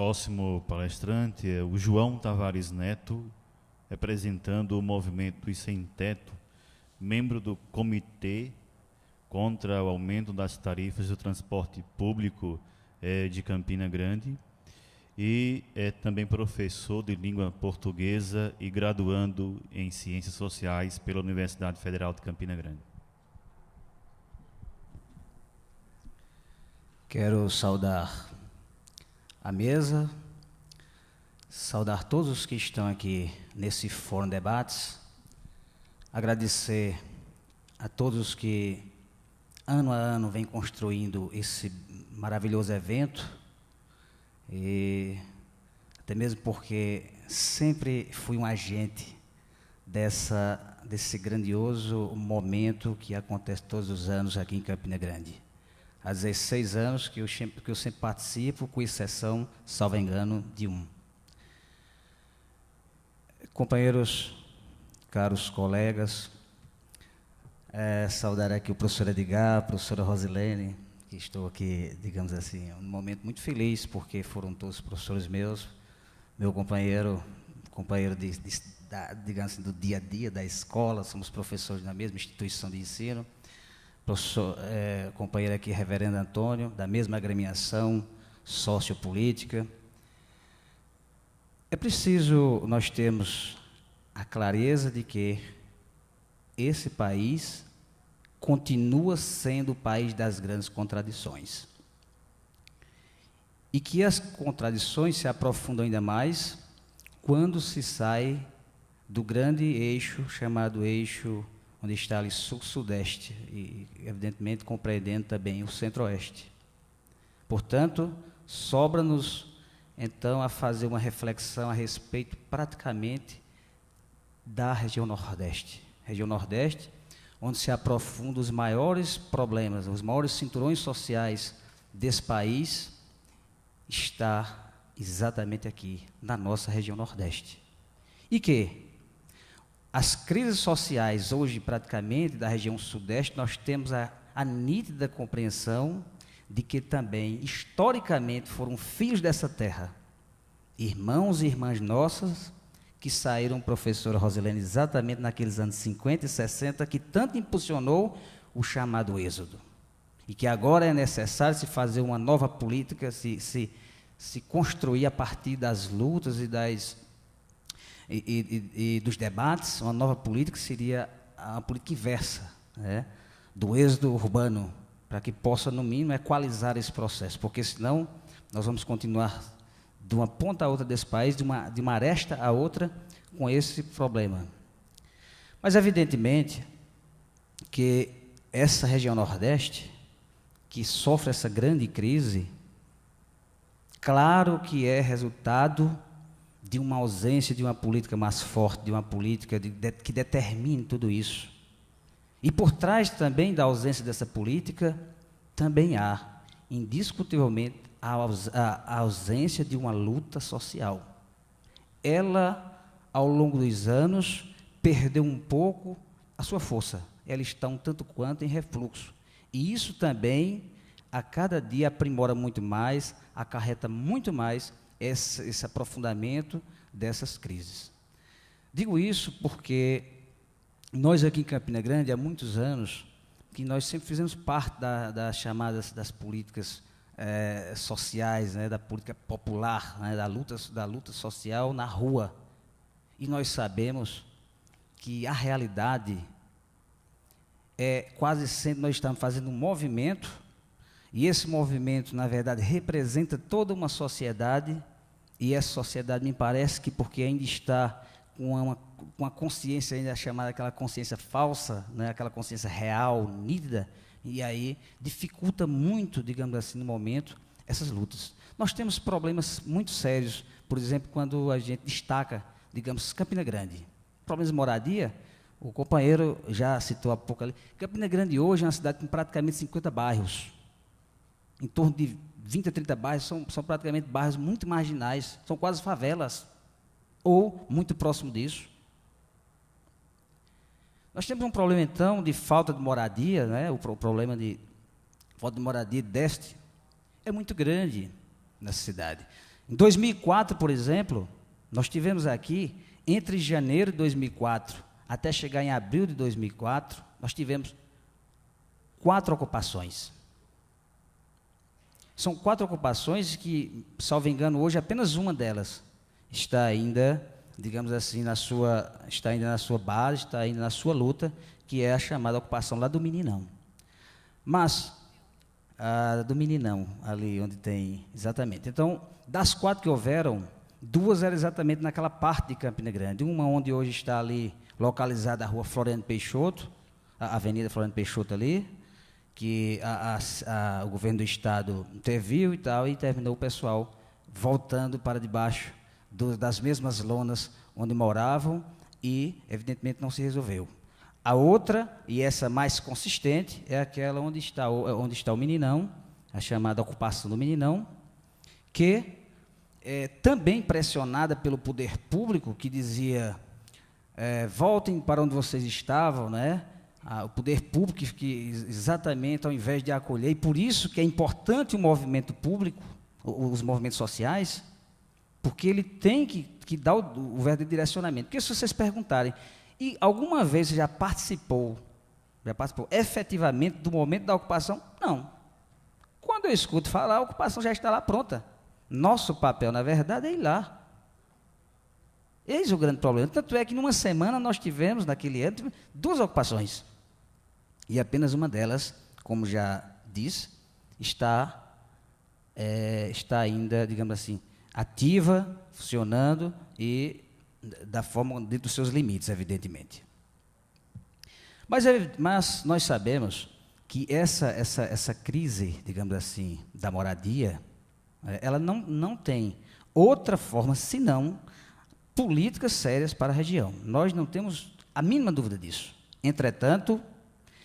próximo palestrante é o João Tavares Neto, representando o movimento dos Sem Teto, membro do Comitê contra o aumento das tarifas do transporte público de Campina Grande, e é também professor de língua portuguesa e graduando em Ciências Sociais pela Universidade Federal de Campina Grande. Quero saudar a mesa, saudar todos os que estão aqui nesse Fórum Debates, agradecer a todos que ano a ano vêm construindo esse maravilhoso evento, e até mesmo porque sempre fui um agente desse grandioso momento que acontece todos os anos aqui em Campina Grande. Há 16 anos que eu sempre participo, com exceção, salvo engano, de um. Companheiros, caros colegas, saudar aqui o professor Edgar, a professora Rosilene, que estou aqui, digamos assim, um momento muito feliz, porque foram todos professores meus, meu companheiro digamos assim, do dia a dia da escola, somos professores na mesma instituição de ensino. Professor, companheiro aqui, reverendo Antônio, da mesma agremiação sociopolítica. É preciso nós termos a clareza de que esse país continua sendo o país das grandes contradições. E que as contradições se aprofundam ainda mais quando se sai do grande eixo, chamado eixo onde está ali sul-sudeste, e evidentemente compreendendo também o centro-oeste. Portanto, sobra-nos então a fazer uma reflexão a respeito praticamente da região Nordeste. Região Nordeste, onde se aprofundam os maiores problemas, os maiores cinturões sociais desse país, está exatamente aqui, na nossa região Nordeste. E que as crises sociais hoje, praticamente, da região Sudeste, nós temos a nítida compreensão de que também, historicamente, foram filhos dessa terra, irmãos e irmãs nossas, que saíram, professora Rosilene, exatamente naqueles anos 50 e 60, que tanto impulsionou o chamado êxodo. E que agora é necessário se fazer uma nova política, se construir a partir das lutas e dos debates, uma nova política que seria a política inversa, né, do êxodo urbano, para que possa, no mínimo, equalizar esse processo, porque senão nós vamos continuar de uma ponta a outra desse país, de uma aresta a outra, com esse problema. Mas, evidentemente, que essa região Nordeste, que sofre essa grande crise, claro que é resultado de uma ausência de uma política mais forte, de uma política que determine tudo isso. E por trás também da ausência dessa política, também há, indiscutivelmente, a ausência de uma luta social. Ela, ao longo dos anos, perdeu um pouco a sua força. Ela está um tanto quanto em refluxo. E isso também, a cada dia, aprimora muito mais, acarreta muito mais esse aprofundamento dessas crises. Digo isso porque nós aqui em Campina Grande, há muitos anos, que nós sempre fizemos parte das chamadas das políticas sociais, né, da política popular, né, da luta social na rua. E nós sabemos que a realidade quase sempre nós estamos fazendo um movimento, e esse movimento, na verdade, representa toda uma sociedade, e essa sociedade me parece que porque ainda está com uma consciência ainda chamada aquela consciência falsa, né, aquela consciência real, nítida, e aí dificulta muito, digamos assim, no momento, essas lutas. Nós temos problemas muito sérios, por exemplo, quando a gente destaca, digamos, Campina Grande. Problemas de moradia, o companheiro já citou há pouco ali, Campina Grande hoje é uma cidade com praticamente 50 bairros, em torno de 20 a 30 bairros, são praticamente bairros muito marginais, são quase favelas, ou muito próximo disso. Nós temos um problema, então, de falta de moradia, né? O problema de falta de moradia deste é muito grande nessa cidade. Em 2004, por exemplo, nós tivemos aqui, entre janeiro de 2004 até chegar em abril de 2004, nós tivemos 4 ocupações. São 4 ocupações que, salvo engano, hoje apenas uma delas está ainda, digamos assim, está ainda na sua base, está ainda na sua luta, que é a chamada ocupação lá do Meninão. Mas, do Meninão, ali onde tem, exatamente. Então, das 4 que houveram, 2 eram exatamente naquela parte de Campina Grande. Uma onde hoje está ali localizada a rua Floriano Peixoto, a Avenida Floriano Peixoto ali, que o governo do estado interviu e tal, e terminou o pessoal voltando para debaixo das mesmas lonas onde moravam e, evidentemente, não se resolveu. A outra, e essa mais consistente, é aquela onde está o Meninão, a chamada ocupação do Meninão, que também pressionada pelo poder público, que dizia, voltem para onde vocês estavam, né? O poder público que exatamente ao invés de acolher, e por isso que é importante o movimento público, os movimentos sociais, porque ele tem que dar o verdadeiro direcionamento. Porque se vocês perguntarem, e alguma vez você já participou efetivamente do momento da ocupação? Não. Quando eu escuto falar, a ocupação já está lá pronta. Nosso papel, na verdade, é ir lá. Eis o grande problema. Tanto é que numa semana nós tivemos, naquele ano, 2 ocupações. E apenas uma delas, como já disse, está ainda, digamos assim, ativa, funcionando e da forma dentro dos seus limites, evidentemente. Mas nós sabemos que essa crise, digamos assim, da moradia, ela não tem outra forma senão políticas sérias para a região. Nós não temos a mínima dúvida disso. Entretanto,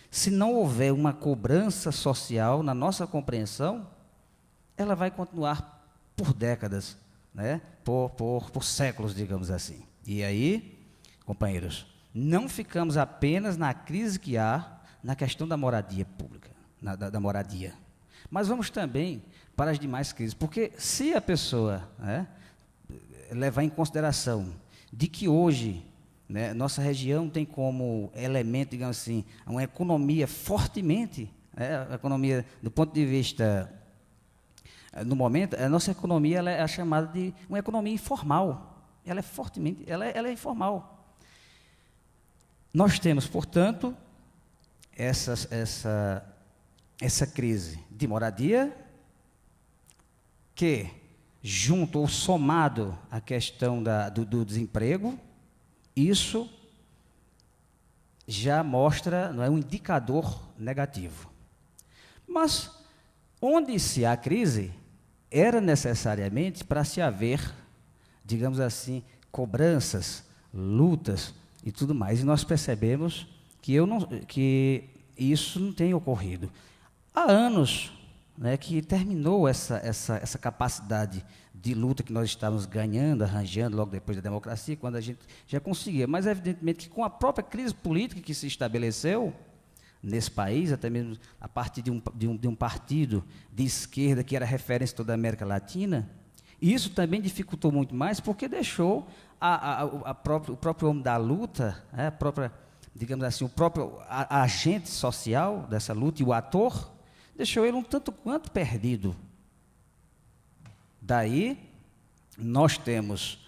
se não houver uma cobrança social na nossa compreensão, ela vai continuar por décadas, né? por séculos, digamos assim. E aí, companheiros, não ficamos apenas na crise que há na questão da moradia pública, da moradia, mas vamos também para as demais crises, porque se a pessoa, né, levar em consideração de que hoje, né, nossa região tem como elemento, digamos assim, uma economia fortemente, a economia do ponto de vista, no momento, a nossa economia ela é chamada de uma economia informal, ela é fortemente, ela é informal. Nós temos, portanto, essa crise de moradia que, junto ou somado à questão do desemprego, isso já mostra, não é, um indicador negativo. Mas, onde se há crise, era necessariamente para se haver, digamos assim, cobranças, lutas e tudo mais. E nós percebemos que isso não tem ocorrido. Há anos, né, que terminou essa capacidade de luta que nós estávamos ganhando, arranjando logo depois da democracia, quando a gente já conseguia. Mas, evidentemente, que com a própria crise política que se estabeleceu nesse país, até mesmo a partir de um partido de esquerda que era referência em toda a América Latina, isso também dificultou muito mais, porque deixou o próprio homem da luta, a própria, digamos assim, o próprio agente social dessa luta e o ator, deixou ele um tanto quanto perdido. Daí, nós temos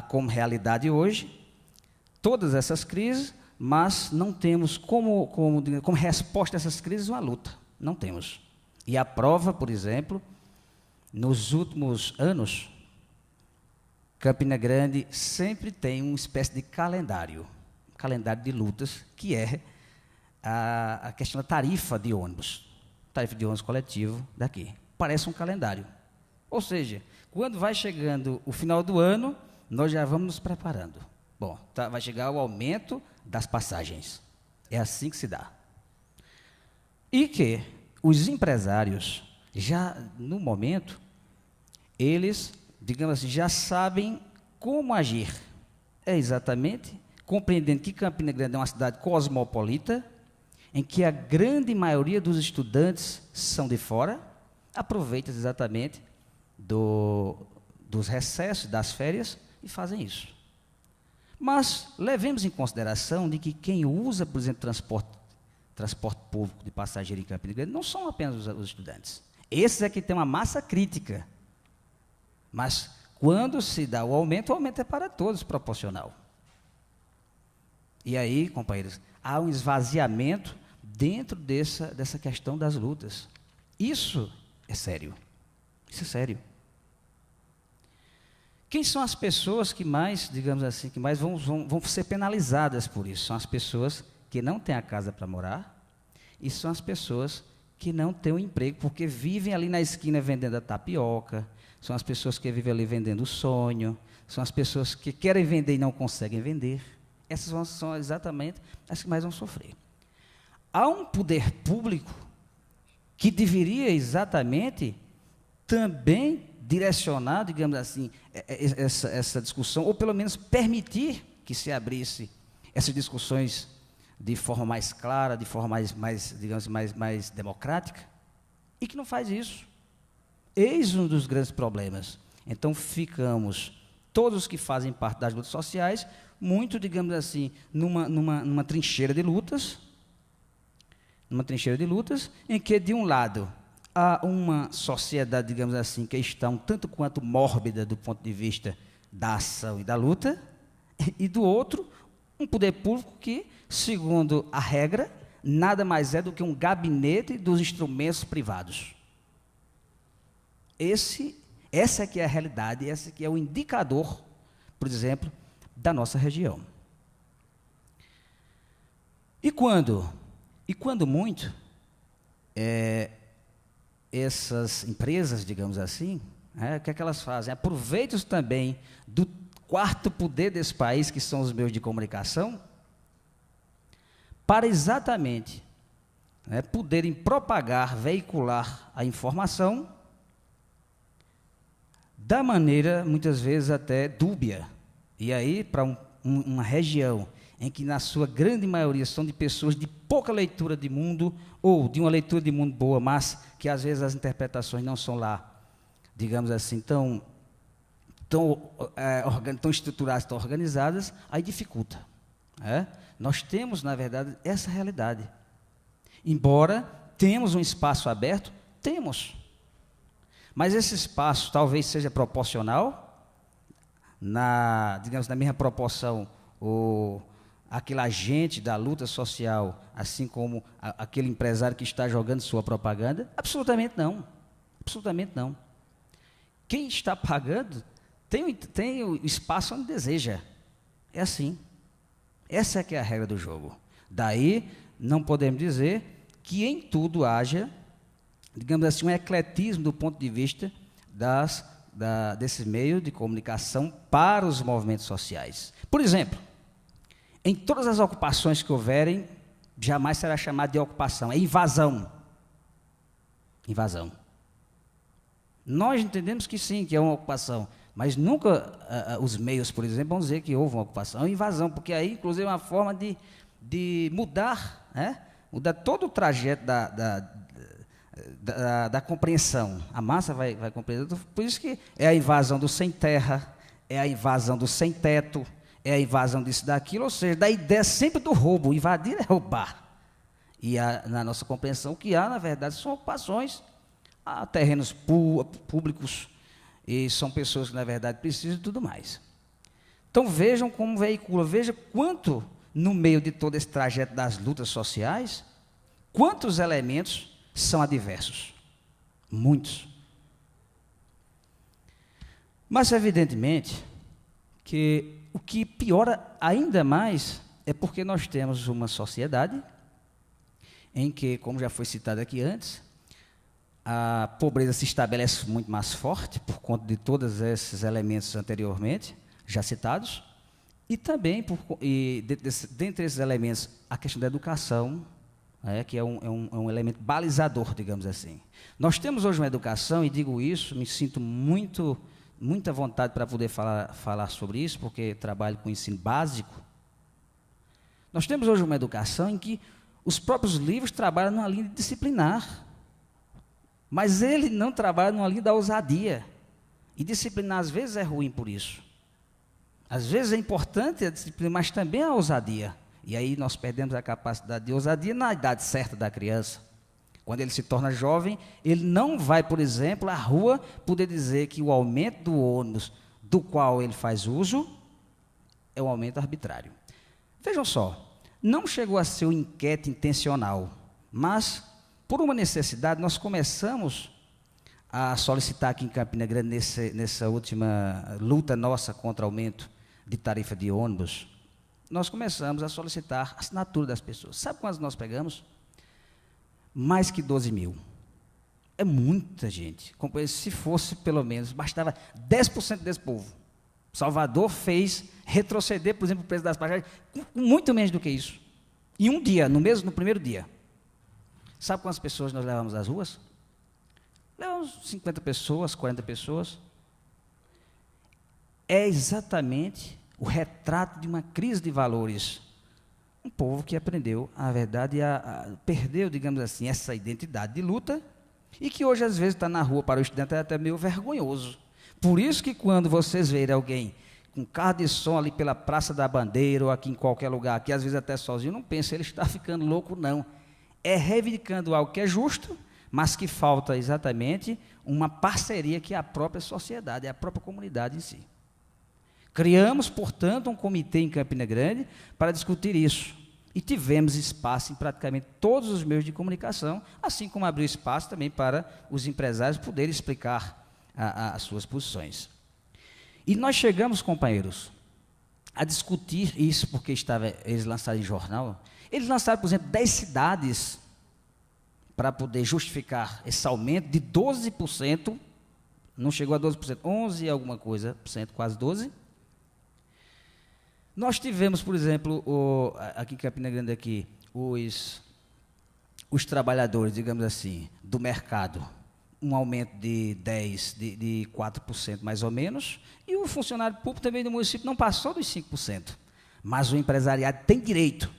como realidade hoje todas essas crises, mas não temos como resposta a essas crises uma luta. Não temos. E a prova, por exemplo, nos últimos anos, Campina Grande sempre tem uma espécie de calendário de lutas, que é a questão da tarifa de ônibus coletivo daqui. Parece um calendário. Ou seja, quando vai chegando o final do ano, nós já vamos nos preparando. Bom, vai chegar o aumento das passagens. É assim que se dá. E que os empresários, já no momento, eles, digamos assim, já sabem como agir. É exatamente compreendendo que Campina Grande é uma cidade cosmopolita, em que a grande maioria dos estudantes são de fora, aproveita exatamente dos recessos, das férias, e fazem isso. Mas levemos em consideração de que quem usa, por exemplo, transporte público de passageiro em Campina Grande não são apenas os estudantes. Esses é que têm uma massa crítica. Mas quando se dá o aumento é para todos proporcional. E aí, companheiros, há um esvaziamento dentro dessa questão das lutas. Isso é sério. Isso é sério. Quem são as pessoas que mais, digamos assim, que mais vão ser penalizadas por isso? São as pessoas que não têm a casa para morar e são as pessoas que não têm o emprego, porque vivem ali na esquina vendendo a tapioca, são as pessoas que vivem ali vendendo o sonho, são as pessoas que querem vender e não conseguem vender. Essas são exatamente as que mais vão sofrer. Há um poder público que deveria exatamente também direcionar, digamos assim, essa discussão, ou pelo menos permitir que se abrisse essas discussões de forma mais clara, de forma mais democrática, e que não faz isso. Eis um dos grandes problemas. Então, ficamos, todos que fazem parte das lutas sociais, muito, digamos assim, numa trincheira de lutas, em que, de um lado, há uma sociedade, digamos assim, que está um tanto quanto mórbida do ponto de vista da ação e da luta, e do outro, um poder público que, segundo a regra, nada mais é do que um gabinete dos instrumentos privados. Essa que é a realidade, esse que é o indicador, por exemplo, da nossa região. E quando muito, essas empresas, digamos assim, o que é que elas fazem? Aproveitam também do quarto poder desse país, que são os meios de comunicação, para exatamente poderem propagar, veicular a informação da maneira, muitas vezes, até dúbia. E aí, para uma região em que, na sua grande maioria, são de pessoas de pouca leitura de mundo, ou de uma leitura de mundo boa, mas que, às vezes, as interpretações não são lá, digamos assim, tão estruturadas, tão organizadas, aí dificulta. Nós temos, na verdade, essa realidade. Embora temos um espaço aberto, temos. Mas esse espaço talvez seja proporcional, digamos, na mesma proporção, aquele agente da luta social, assim como aquele empresário que está jogando sua propaganda? Absolutamente não. Absolutamente não. Quem está pagando tem o espaço onde deseja. É assim. Essa é que é a regra do jogo. Daí, não podemos dizer que em tudo haja, digamos assim, um ecletismo do ponto de vista desses meios de comunicação para os movimentos sociais. Por exemplo, em todas as ocupações que houverem, jamais será chamado de ocupação, é invasão. Invasão. Nós entendemos que sim, que é uma ocupação, mas nunca os meios, por exemplo, vão dizer que houve uma ocupação, é uma invasão, porque aí, inclusive, é uma forma de mudar, mudar todo o trajeto da compreensão. A massa vai compreender. Por isso que é a invasão do sem terra, é a invasão do sem teto, é a invasão disso, daquilo, ou seja, da ideia sempre do roubo. Invadir é roubar. E na nossa compreensão, o que há, na verdade, são ocupações a terrenos públicos, e são pessoas que, na verdade, precisam e tudo mais. Então, vejam como veicula, veja quanto, no meio de todo esse trajeto das lutas sociais, quantos elementos são adversos. Muitos. Mas, evidentemente, que o que piora ainda mais é porque nós temos uma sociedade em que, como já foi citado aqui antes, a pobreza se estabelece muito mais forte por conta de todos esses elementos anteriormente já citados, e também, dentre esses elementos, a questão da educação, que é um elemento balizador, digamos assim. Nós temos hoje uma educação, e digo isso, me sinto muita vontade para poder falar sobre isso, porque trabalho com ensino básico. Nós temos hoje uma educação em que os próprios livros trabalham numa linha disciplinar, mas ele não trabalha numa linha da ousadia. E disciplinar, às vezes, é ruim por isso. Às vezes é importante a disciplina, mas também a ousadia. E aí nós perdemos a capacidade de ousadia na idade certa da criança. Quando ele se torna jovem, ele não vai, por exemplo, à rua poder dizer que o aumento do ônibus do qual ele faz uso é um aumento arbitrário. Vejam só, não chegou a ser um inquérito intencional, mas, por uma necessidade, nós começamos a solicitar aqui em Campina Grande, nessa última luta nossa contra o aumento de tarifa de ônibus, nós começamos a solicitar a assinatura das pessoas. Sabe quantos nós pegamos? Mais que 12 mil. É muita gente. Se fosse, pelo menos, bastava 10% desse povo. Salvador fez retroceder, por exemplo, o preço das passagens, muito menos do que isso. Em um dia, no primeiro dia. Sabe quantas pessoas nós levamos às ruas? Levamos 50 pessoas, 40 pessoas. É exatamente o retrato de uma crise de valores. Um povo que aprendeu, a verdade, perdeu, digamos assim, essa identidade de luta e que hoje, às vezes, está na rua para o estudante é até meio vergonhoso. Por isso que quando vocês verem alguém com carro de som ali pela Praça da Bandeira ou aqui em qualquer lugar, aqui às vezes até sozinho, não pense, ele está ficando louco, não. É reivindicando algo que é justo, mas que falta exatamente uma parceria que é a própria sociedade, é a própria comunidade em si. Criamos, portanto, um comitê em Campina Grande para discutir isso. E tivemos espaço em praticamente todos os meios de comunicação, assim como abriu espaço também para os empresários poderem explicar as suas posições. E nós chegamos, companheiros, a discutir isso, porque eles lançaram em jornal. Eles lançaram, por exemplo, 10 cidades para poder justificar esse aumento de 12%, não chegou a 12%, 11 e alguma coisa, quase 12%. Nós tivemos, por exemplo, aqui em Campina Grande, os trabalhadores, digamos assim, do mercado, um aumento de 4% mais ou menos, e o funcionário público também do município não passou dos 5%, mas o empresariado tem direito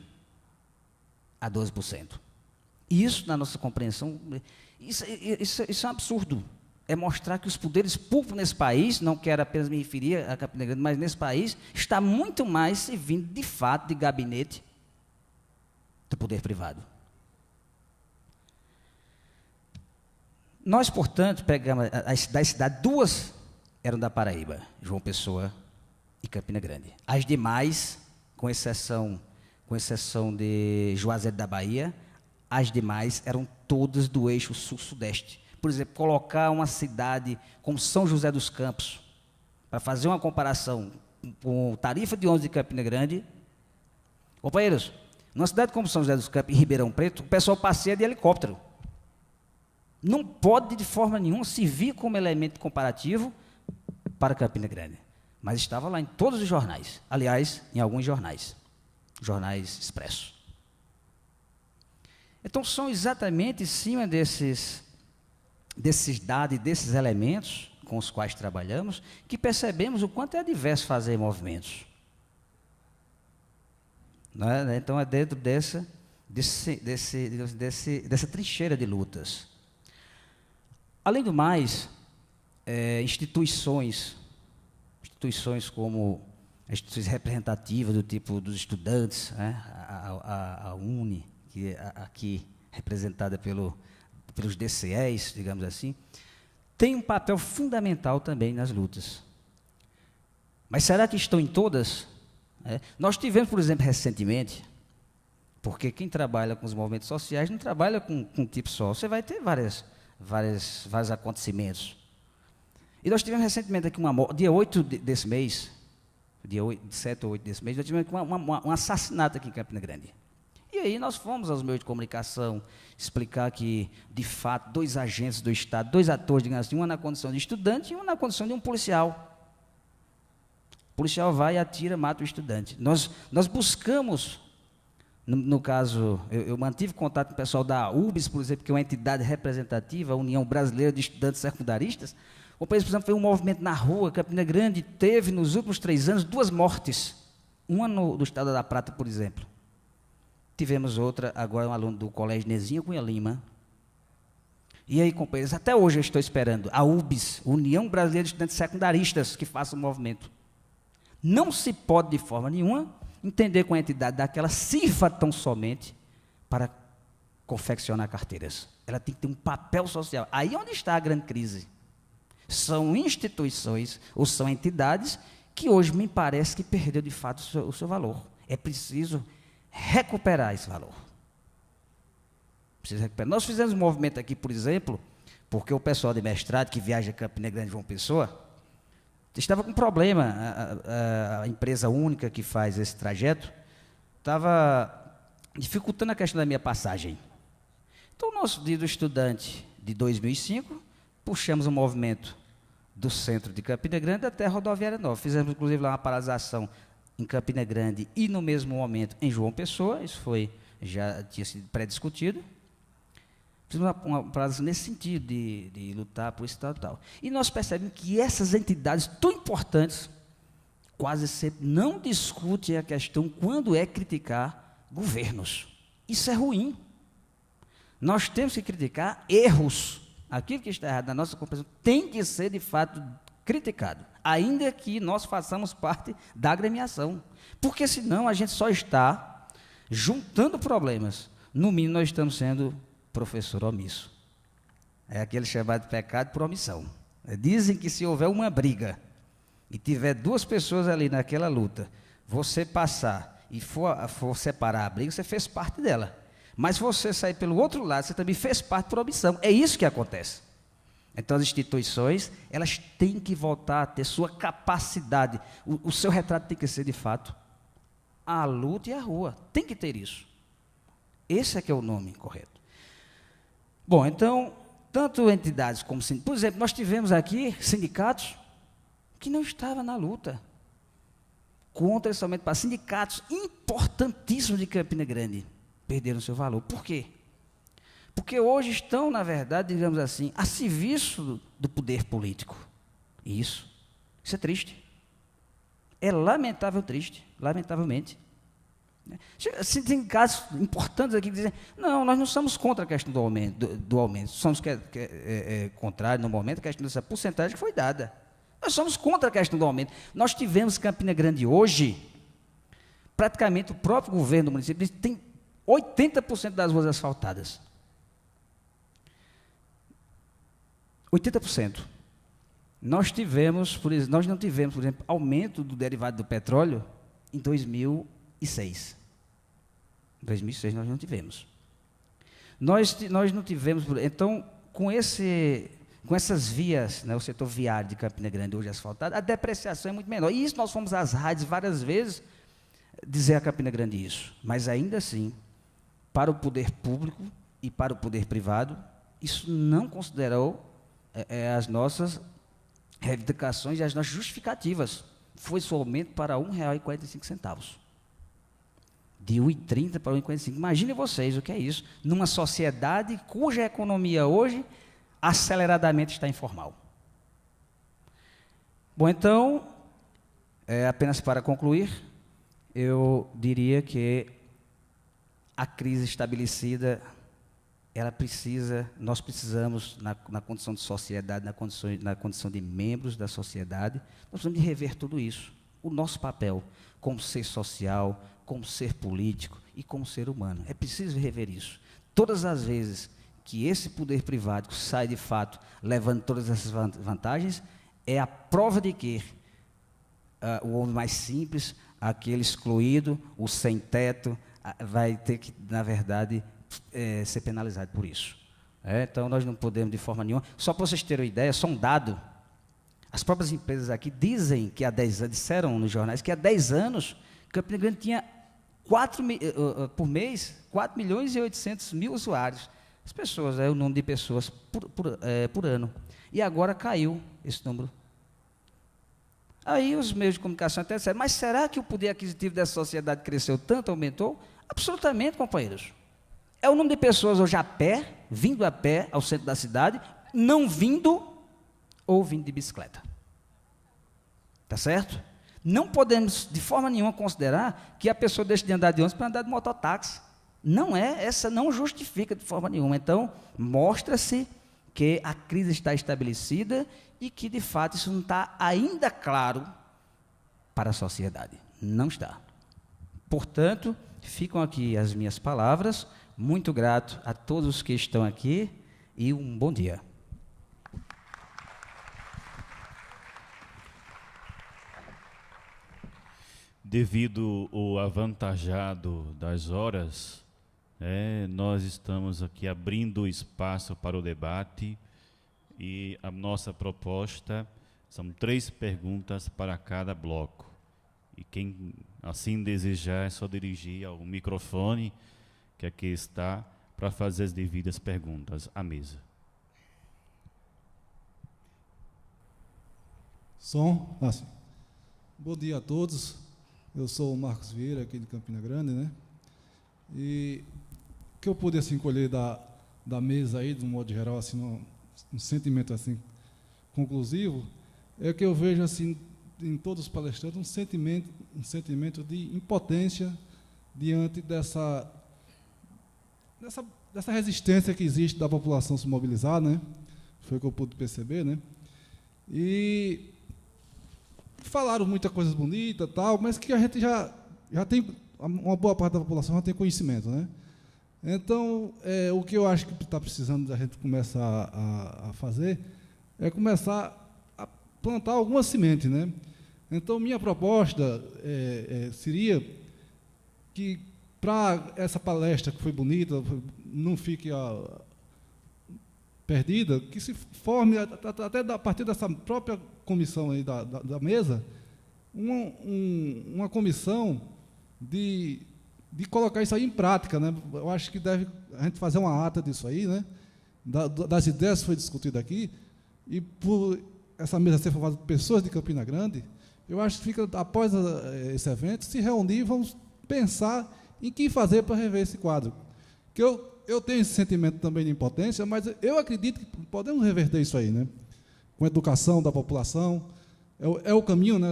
a 12%. Isso, na nossa compreensão, isso é um absurdo. É mostrar que os poderes públicos nesse país, não quero apenas me referir a Campina Grande, mas nesse país, está muito mais servindo, de fato, de gabinete do poder privado. Nós, portanto, pegamos das cidades, 2 eram da Paraíba, João Pessoa e Campina Grande. As demais, com exceção de Juazeiro da Bahia, as demais eram todas do eixo sul-sudeste. Por exemplo, colocar uma cidade como São José dos Campos, para fazer uma comparação com tarifa de ônibus de Campina Grande. Companheiros, numa cidade como São José dos Campos, em Ribeirão Preto, o pessoal passeia de helicóptero. Não pode, de forma nenhuma, servir como elemento comparativo para Campina Grande. Mas estava lá em todos os jornais. Aliás, em alguns jornais expressos. Então, são exatamente em cima desses dados e desses elementos com os quais trabalhamos que percebemos o quanto é adverso fazer movimentos. Não é? Então, é dentro dessa trincheira de lutas. Além do mais, instituições como instituições representativas do tipo dos estudantes, né? a UNE, que é aqui representada pelos DCEs, digamos assim, tem um papel fundamental também nas lutas. Mas será que estão em todas? Nós tivemos, por exemplo, recentemente, porque quem trabalha com os movimentos sociais não trabalha com um tipo só, você vai ter vários acontecimentos. E nós tivemos recentemente aqui dia 8 desse mês, dia 7 ou 8 desse mês, nós tivemos um assassinato aqui em Campina Grande. E aí nós fomos aos meios de comunicação explicar que, de fato, 2 agentes do Estado, 2 atores, digamos assim, uma na condição de estudante e uma na condição de um policial. O policial vai, atira, mata o estudante. Nós buscamos, no caso, eu mantive contato com o pessoal da UBS, por exemplo, que é uma entidade representativa, a União Brasileira de Estudantes Secundaristas. O país, por exemplo, foi um movimento na rua. Campina Grande teve, nos últimos 3 anos, 2 mortes. Uma no Estado da Prata, por exemplo. Tivemos outra, agora um aluno do Colégio Nezinha Cunha Lima. E aí, companheiros, até hoje eu estou esperando a UBS, União Brasileira de Estudantes Secundaristas, que faça o movimento. Não se pode, de forma nenhuma, entender com a entidade daquela sirva tão somente para confeccionar carteiras. Ela tem que ter um papel social. Aí é onde está a grande crise. São instituições ou são entidades que hoje me parece que perdeu de fato o seu valor. É preciso recuperar esse valor. Precisa recuperar. Nós fizemos um movimento aqui, por exemplo, porque o pessoal de mestrado que viaja a Campina Grande, João Pessoa, estava com problema. A empresa única que faz esse trajeto estava dificultando a questão da minha passagem. Então, nosso dia do estudante de 2005, puxamos o movimento do centro de Campina Grande até a rodoviária nova. Fizemos, inclusive, lá uma paralisação em Campina Grande e, no mesmo momento, em João Pessoa. Isso já tinha sido pré-discutido. Fizemos uma paralisação nesse sentido, de lutar por isso e tal. E nós percebemos que essas entidades tão importantes quase sempre não discutem a questão quando é criticar governos. Isso é ruim. Nós temos que criticar erros. Aquilo que está errado na nossa compreensão tem que ser, de fato, criticado, ainda que nós façamos parte da agremiação. Porque, senão, a gente só está juntando problemas. No mínimo, nós estamos sendo professor omisso. É aquele chamado pecado por omissão. Dizem que se houver uma briga e tiver duas pessoas ali naquela luta, você passar e for separar a briga, você fez parte dela. Mas se você sair pelo outro lado, você também fez parte por omissão. É isso que acontece. Então, as instituições, elas têm que voltar a ter sua capacidade. O seu retrato tem que ser, de fato, a luta e a rua. Tem que ter isso. Esse é que é o nome correto. Bom, então, tanto entidades como sindicatos. Por exemplo, nós tivemos aqui sindicatos que não estavam na luta contra esse aumento para sindicatos importantíssimos de Campina Grande. Perderam seu valor. Por quê? Porque hoje estão, na verdade, digamos assim, a serviço do poder político. Isso é triste. É lamentável triste, lamentavelmente. Tem casos importantes aqui que dizem, não, nós não somos contra a questão do aumento. Somos contrários, no momento, a questão dessa porcentagem que foi dada. Nós somos contra a questão do aumento. Nós tivemos Campina Grande hoje, praticamente o próprio governo do município tem 80% das ruas asfaltadas. 80%. Nós não tivemos, por exemplo, aumento do derivado do petróleo em 2006. Em 2006 nós não tivemos. Nós não tivemos, então, com essas vias, né, o setor viário de Campina Grande hoje asfaltado, a depreciação é muito menor. E isso nós fomos às rádios várias vezes dizer a Campina Grande isso. Mas ainda assim, para o poder público e para o poder privado, isso não considerou as nossas reivindicações e as nossas justificativas. Foi seu aumento para R$ 1,45. De R$ 1,30 para R$ 1,45. Imaginem vocês o que é isso, numa sociedade cuja economia hoje aceleradamente está informal. Bom, então, apenas para concluir, eu diria que a crise estabelecida, nós precisamos, na condição de sociedade, na condição de membros da sociedade, nós precisamos de rever tudo isso. O nosso papel como ser social, como ser político e como ser humano. É preciso rever isso. Todas as vezes que esse poder privado sai de fato levando todas essas vantagens, é a prova de que o homem mais simples, aquele excluído, o sem teto, vai ter que, na verdade, ser penalizado por isso. Então, nós não podemos de forma nenhuma. Só para vocês terem uma ideia, só um dado, as próprias empresas aqui dizem que há 10 anos, disseram nos jornais, que há 10 anos, Campina Grande tinha por mês, 4.800.000 usuários. As pessoas, o número de pessoas por ano. E agora caiu esse número. Aí os meios de comunicação até disseram, mas será que o poder aquisitivo dessa sociedade cresceu tanto, aumentou? Absolutamente, companheiros. É o número de pessoas hoje a pé, vindo a pé ao centro da cidade, não vindo ou vindo de bicicleta. Tá certo? Não podemos, de forma nenhuma, considerar que a pessoa deixe de andar de ônibus para andar de mototáxi. Não essa não justifica de forma nenhuma. Então, mostra-se que a crise está estabelecida e que, de fato, isso não está ainda claro para a sociedade. Não está. Portanto, ficam aqui as minhas palavras. Muito grato a todos os que estão aqui e um bom dia. Devido ao avantajado das horas, nós estamos aqui abrindo espaço para o debate e a nossa proposta são 3 perguntas para cada bloco. E quem assim desejar é só dirigir ao microfone que aqui está para fazer as devidas perguntas à mesa. Som? Sim. Bom dia a todos. Eu sou o Marcos Vieira, aqui de Campina Grande, né? E o que eu pude assim colher da mesa aí, de um modo geral, assim, um sentimento assim conclusivo, é que eu vejo assim em todos os palestrantes um sentimento de impotência diante dessa resistência que existe da população se mobilizar, né? Foi o que eu pude perceber, né? E falaram muitas coisas bonitas, tal, mas que a gente já tem, uma boa parte da população já tem conhecimento, né? Então, o que eu acho que está precisando da gente começar a fazer é começar a plantar alguma semente, né? Então, minha proposta seria que, para essa palestra que foi bonita, não fique perdida, que se forme, até a partir dessa própria comissão aí da mesa, uma comissão de colocar isso aí em prática, né? Eu acho que deve a gente fazer uma ata disso aí, né? Das ideias que foi discutido aqui, e por essa mesa ser formada por pessoas de Campina Grande, eu acho que fica, após esse evento, se reunir e vamos pensar em que fazer para rever esse quadro. Que eu tenho esse sentimento também de impotência, mas eu acredito que podemos reverter isso aí, né? Com a educação da população, é o caminho, né?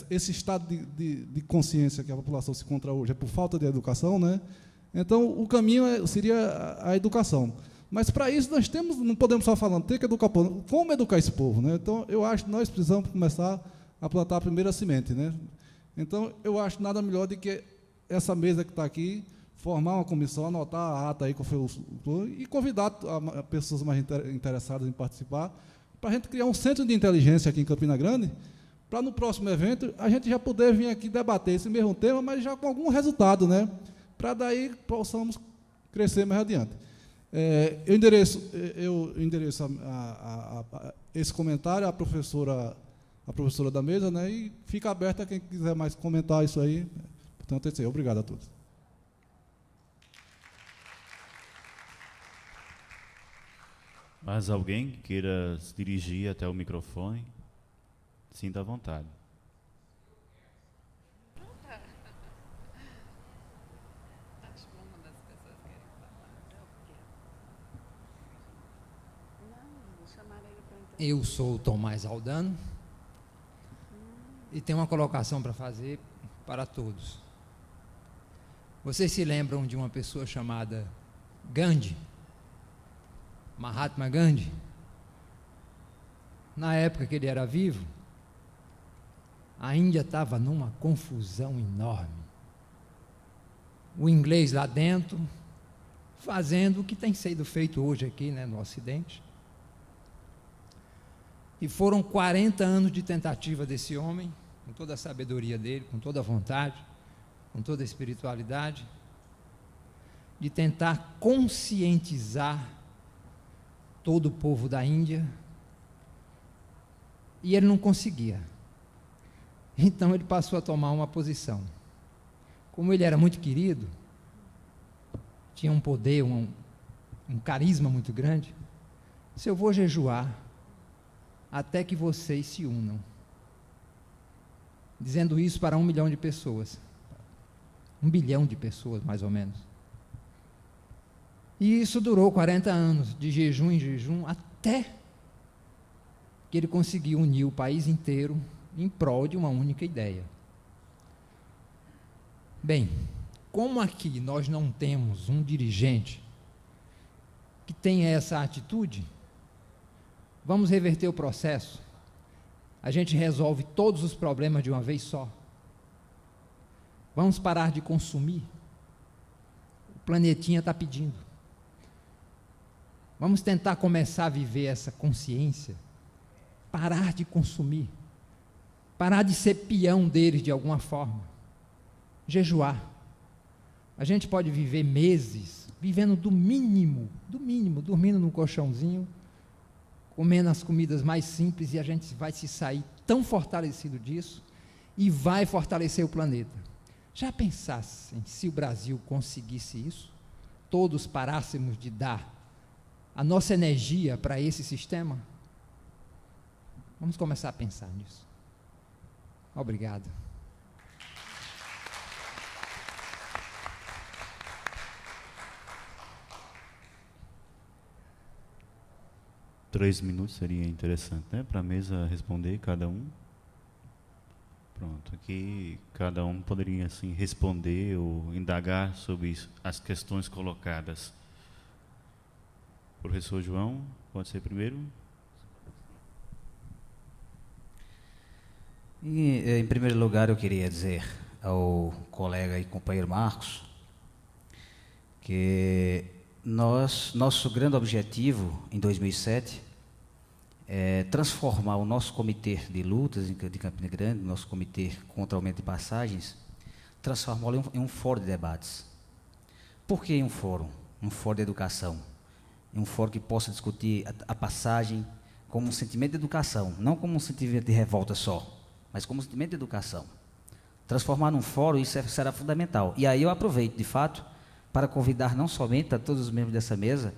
Esse estado de consciência que a população se encontra hoje é por falta de educação, né? Então, o caminho seria a educação. Mas, para isso, nós não podemos só falando, tem que educar o povo. Como educar esse povo, né? Então, eu acho que nós precisamos começar a plantar a primeira semente, né? Então, eu acho nada melhor do que essa mesa que está aqui, formar uma comissão, anotar a ata aí que foi e convidar pessoas mais interessadas em participar, para a gente criar um centro de inteligência aqui em Campina Grande, para no próximo evento a gente já poder vir aqui debater esse mesmo tema, mas já com algum resultado, né? Para daí possamos crescer mais adiante. Eu endereço esse comentário à professora da mesa, né? E fica aberto a quem quiser mais comentar isso aí. Portanto, é isso aí. Obrigado a todos. Mais alguém que queira se dirigir até o microfone? Sinta à vontade. Eu sou o Tomás Aldano e tenho uma colocação para fazer para todos. Vocês se lembram de uma pessoa chamada Gandhi? Mahatma Gandhi? Na época que ele era vivo, a Índia estava numa confusão enorme. O inglês lá dentro, fazendo o que tem sido feito hoje aqui, né, no Ocidente. E foram 40 anos de tentativa desse homem, com toda a sabedoria dele, com toda a vontade, com toda a espiritualidade, de tentar conscientizar todo o povo da Índia, e ele não conseguia. Então ele passou a tomar uma posição. Como ele era muito querido, tinha um poder, um carisma muito grande, disse: eu vou jejuar até que vocês se unam. Dizendo isso para 1 milhão de pessoas. 1 bilhão de pessoas, mais ou menos. E isso durou 40 anos, de jejum em jejum, até que ele conseguiu unir o país inteiro em prol de uma única ideia. Bem, como aqui nós não temos um dirigente que tenha essa atitude, vamos reverter o processo. A gente resolve todos os problemas de uma vez só. Vamos parar de consumir. O planetinha está pedindo. Vamos tentar começar a viver essa consciência. Parar de consumir. Parar de ser peão deles de alguma forma. Jejuar. A gente pode viver meses vivendo do mínimo, dormindo num colchãozinho, comendo as comidas mais simples, e a gente vai se sair tão fortalecido disso e vai fortalecer o planeta. Já pensassem se o Brasil conseguisse isso? Todos parássemos de dar a nossa energia para esse sistema? Vamos começar a pensar nisso. Obrigado. Três minutos seria interessante, né? Para a mesa responder, cada um. Pronto, aqui cada um poderia assim responder ou indagar sobre as questões colocadas. Professor João, pode ser primeiro? Em primeiro lugar, eu queria dizer ao colega e companheiro Marcos que nosso grande objetivo em 2007 é transformar o nosso comitê de lutas de Campina Grande, nosso comitê contra o aumento de passagens, transformá-lo em um fórum de debates. Por que um fórum? Um fórum de educação. Um fórum que possa discutir a passagem como um sentimento de educação, não como um sentimento de revolta só, mas como um sentimento de educação. Transformar num fórum, isso será fundamental. E aí eu aproveito, de fato, para convidar não somente a todos os membros dessa mesa,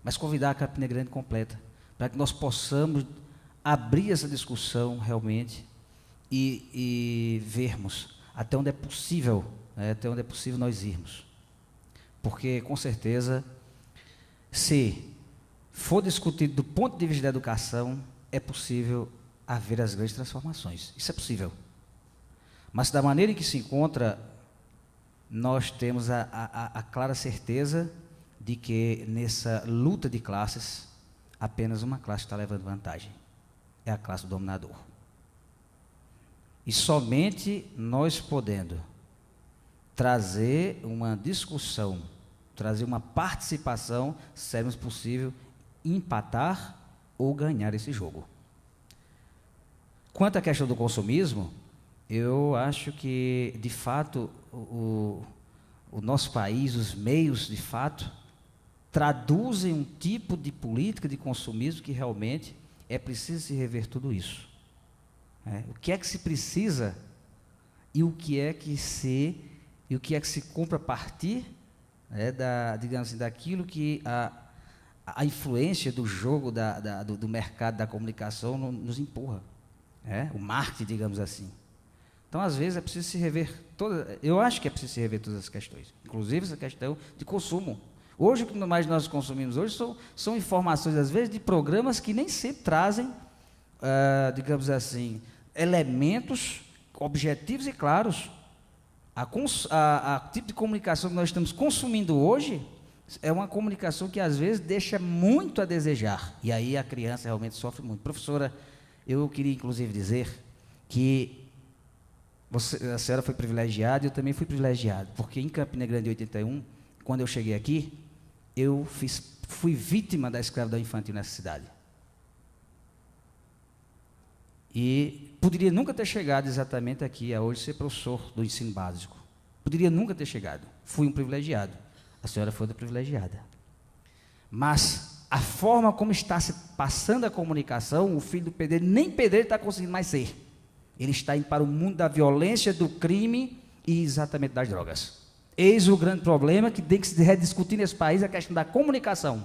mas convidar a Campina Grande completa, para que nós possamos abrir essa discussão realmente e vermos até onde é possível, até onde é possível nós irmos. Porque, com certeza, se for discutido do ponto de vista da educação, é possível haver as grandes transformações. Isso é possível. Mas, da maneira em que se encontra, nós temos a clara certeza de que nessa luta de classes, apenas uma classe está levando vantagem. É a classe do dominador. E somente nós podendo trazer uma discussão, trazer uma participação, seremos possível empatar ou ganhar esse jogo. Quanto à questão do consumismo, eu acho que, de fato, o nosso país, os meios, de fato, traduzem um tipo de política de consumismo que realmente é preciso se rever tudo isso. O que é que se precisa e o que é que se compra a partir, digamos assim, daquilo que a influência do jogo do mercado da comunicação nos empurra, o marketing, digamos assim. Então, às vezes, é preciso se rever eu acho que é preciso se rever todas as questões, inclusive essa questão de consumo. Hoje, o que mais nós consumimos hoje são informações, às vezes, de programas que nem sempre trazem, digamos assim, elementos objetivos e claros. A tipo de comunicação que nós estamos consumindo hoje é uma comunicação que, às vezes, deixa muito a desejar. E aí a criança realmente sofre muito. Professora, eu queria, inclusive, dizer que a senhora foi privilegiada e eu também fui privilegiado, porque em Campina Grande, em 81, quando eu cheguei aqui, eu fui vítima da escravidão infantil nessa cidade. E poderia nunca ter chegado exatamente aqui, a hoje ser professor do ensino básico. Poderia nunca ter chegado. Fui um privilegiado. A senhora foi da privilegiada. Mas a forma como está se passando a comunicação, o filho do pedreiro, nem pedreiro está conseguindo mais ser. Ele está indo para o mundo da violência, do crime e exatamente das drogas. Eis o grande problema que tem que se rediscutir nesse país, a questão da comunicação.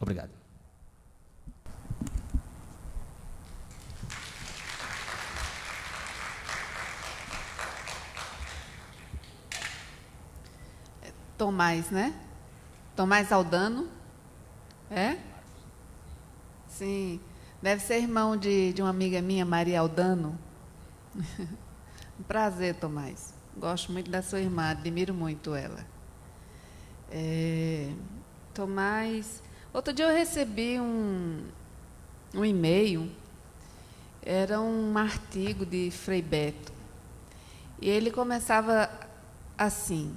Obrigado. Tomás, né? Tomás Aldano. É? Sim. Deve ser irmão de uma amiga minha, Maria Aldano. Um prazer, Tomás. Gosto muito da sua irmã, admiro muito ela. Tomás, Outro dia eu recebi um e-mail, era um artigo de Frei Beto, e ele começava assim,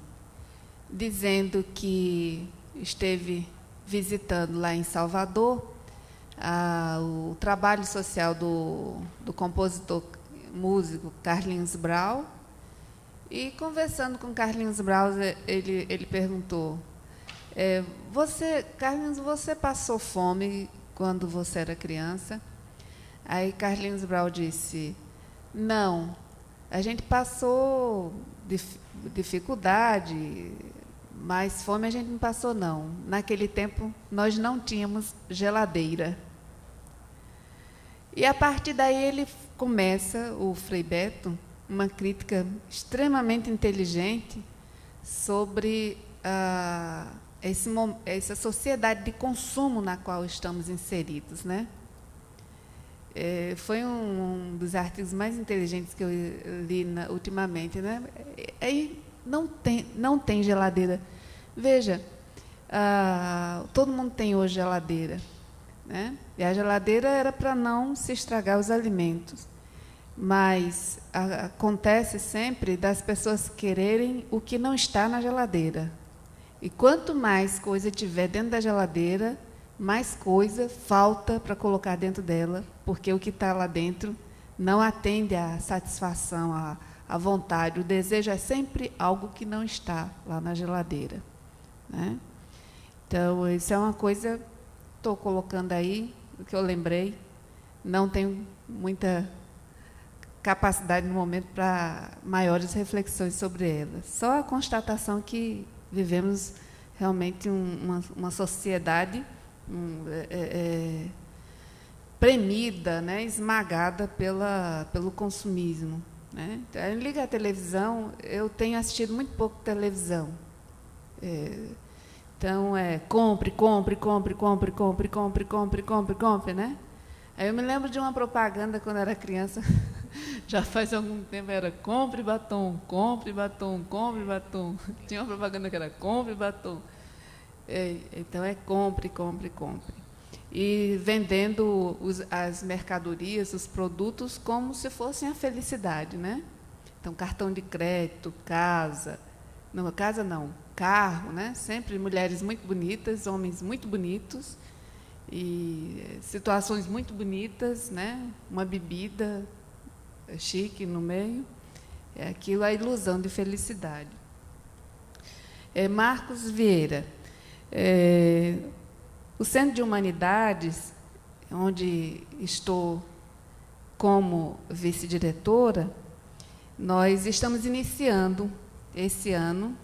dizendo que esteve visitando lá em Salvador o trabalho social do compositor músico Carlinhos Brau, e conversando com Carlinhos Brau, ele perguntou, Carlinhos, você passou fome quando você era criança? Aí Carlinhos Brau disse, não, a gente passou dificuldade, mas fome a gente não passou, não. Naquele tempo, nós não tínhamos geladeira. E, a partir daí, ele começa, o Frei Beto, uma crítica extremamente inteligente sobre essa sociedade de consumo na qual estamos inseridos, né? Foi um dos artigos mais inteligentes que eu li ultimamente, né? Aí não tem geladeira. Veja, todo mundo tem hoje geladeira, né? E a geladeira era para não se estragar os alimentos, mas acontece sempre das pessoas quererem o que não está na geladeira. E quanto mais coisa tiver dentro da geladeira, mais coisa falta para colocar dentro dela, porque o que está lá dentro não atende à satisfação, à vontade. O desejo é sempre algo que não está lá na geladeira, né? Então, isso é uma coisa, estou colocando aí, o que eu lembrei, não tenho muita capacidade no momento para maiores reflexões sobre ela. Só a constatação que vivemos realmente uma sociedade premida, né, esmagada pelo consumismo, né? Então, liga a televisão, eu tenho assistido muito pouco televisão. Então, compre, né? Aí eu me lembro de uma propaganda quando era criança, já faz algum tempo, era compre batom, compre batom, compre batom. Tinha uma propaganda que era compre batom. Então, compre. E vendendo as mercadorias, os produtos, como se fossem a felicidade, né? Então, cartão de crédito, carro, né? Sempre mulheres muito bonitas, homens muito bonitos, e situações muito bonitas, né? Uma bebida chique no meio. Aquilo é a ilusão de felicidade. Marcos Vieira. O Centro de Humanidades, onde estou como vice-diretora, nós estamos iniciando, esse ano,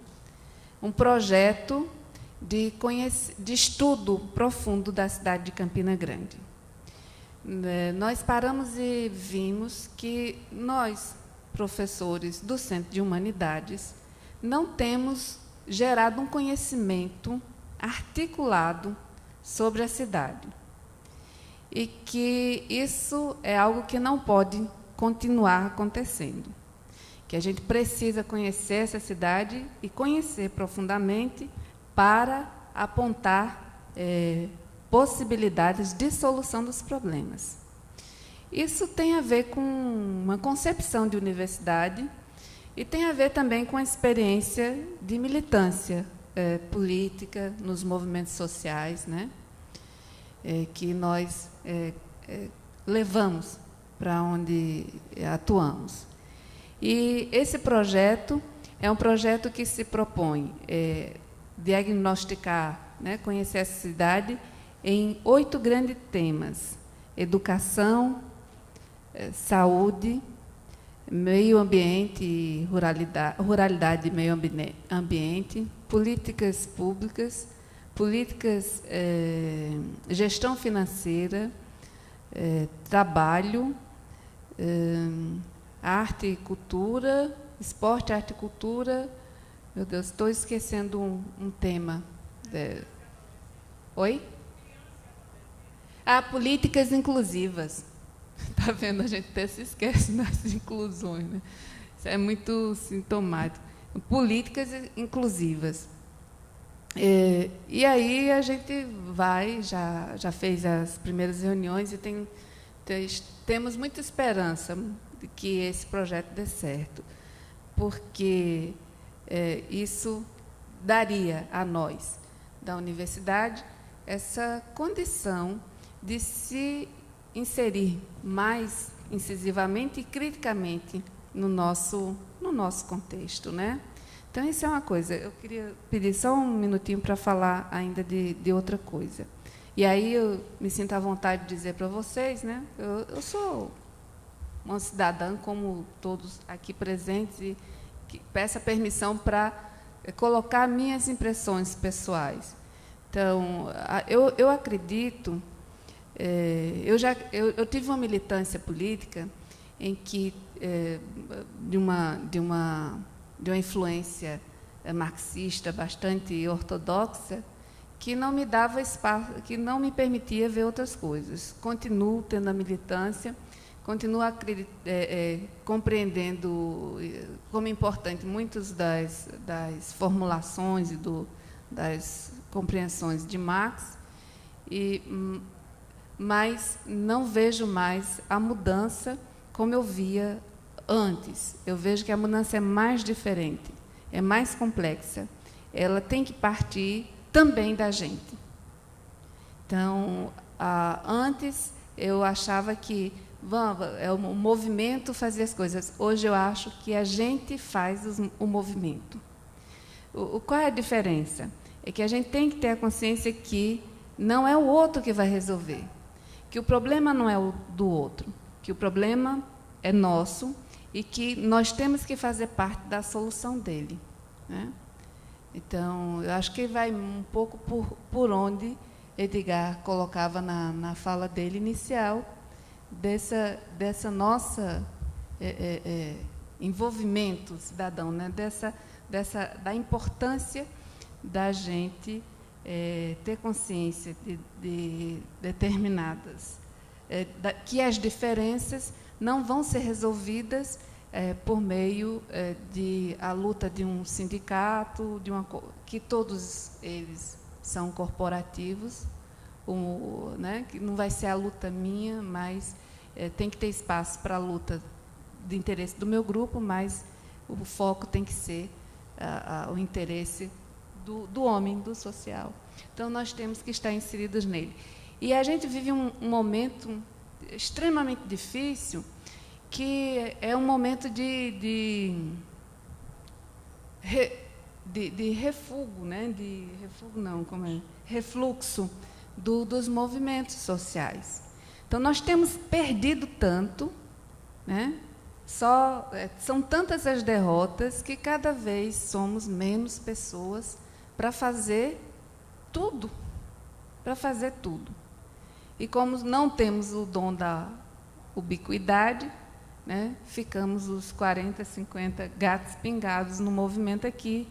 um projeto de estudo profundo da cidade de Campina Grande. Nós paramos e vimos que nós, professores do Centro de Humanidades, não temos gerado um conhecimento articulado sobre a cidade. E que isso é algo que não pode continuar acontecendo. Que a gente precisa conhecer essa cidade e conhecer profundamente para apontar possibilidades de solução dos problemas. Isso tem a ver com uma concepção de universidade e tem a ver também com a experiência de militância política nos movimentos sociais, né? Que nós levamos para onde atuamos. E esse projeto é um projeto que se propõe diagnosticar, né, conhecer essa cidade em 8 grandes temas: educação, saúde, meio ambiente e ruralidade e meio ambiente, políticas públicas, gestão financeira, trabalho, arte e cultura, esporte, arte e cultura. Meu Deus, estou esquecendo um tema. Oi? Políticas inclusivas. Está vendo? A gente até se esquece das inclusões, né? Isso é muito sintomático. Políticas inclusivas. E aí a gente já fez as primeiras reuniões e temos muita esperança de que esse projeto dê certo, porque isso daria a nós, da universidade, essa condição de se inserir mais incisivamente e criticamente no nosso contexto, né? Então, isso é uma coisa. Eu queria pedir só um minutinho para falar ainda de outra coisa. E aí eu me sinto à vontade de dizer para vocês, né? Eu sou uma cidadã, como todos aqui presentes, e que peço a permissão para colocar minhas impressões pessoais. Então, eu acredito... eu tive uma militância política em que, de uma influência marxista bastante ortodoxa, que não me dava espaço, que não me permitia ver outras coisas. Continuo tendo a militância, continuo compreendendo como importante muitas das formulações e das compreensões de Marx, mas não vejo mais a mudança como eu via antes. Eu vejo que a mudança é mais diferente, é mais complexa. Ela tem que partir também da gente. Então, antes eu achava que o movimento fazia as coisas. Hoje eu acho que a gente faz o movimento. Qual é a diferença? É que a gente tem que ter a consciência que não é o outro que vai resolver, que o problema não é o do outro, que o problema é nosso e que nós temos que fazer parte da solução dele, né? Então, eu acho que vai um pouco por onde Edgar colocava na fala dele inicial, dessa nossa envolvimento cidadão, né? Da importância da gente ter consciência de determinadas, que as diferenças não vão ser resolvidas por meio de a luta de um sindicato, que todos eles são corporativos, né, que não vai ser a luta minha, mas tem que ter espaço para a luta de interesse do meu grupo, mas o foco tem que ser o interesse do homem, do social. Então, nós temos que estar inseridos nele. E a gente vive um momento extremamente difícil, que é um momento de refúgio, né? Refluxo dos movimentos sociais. Então, nós temos perdido tanto, né? São tantas as derrotas que cada vez somos menos pessoas para fazer tudo. E como não temos o dom da ubiquidade, né, ficamos os 40, 50 gatos pingados no movimento aqui,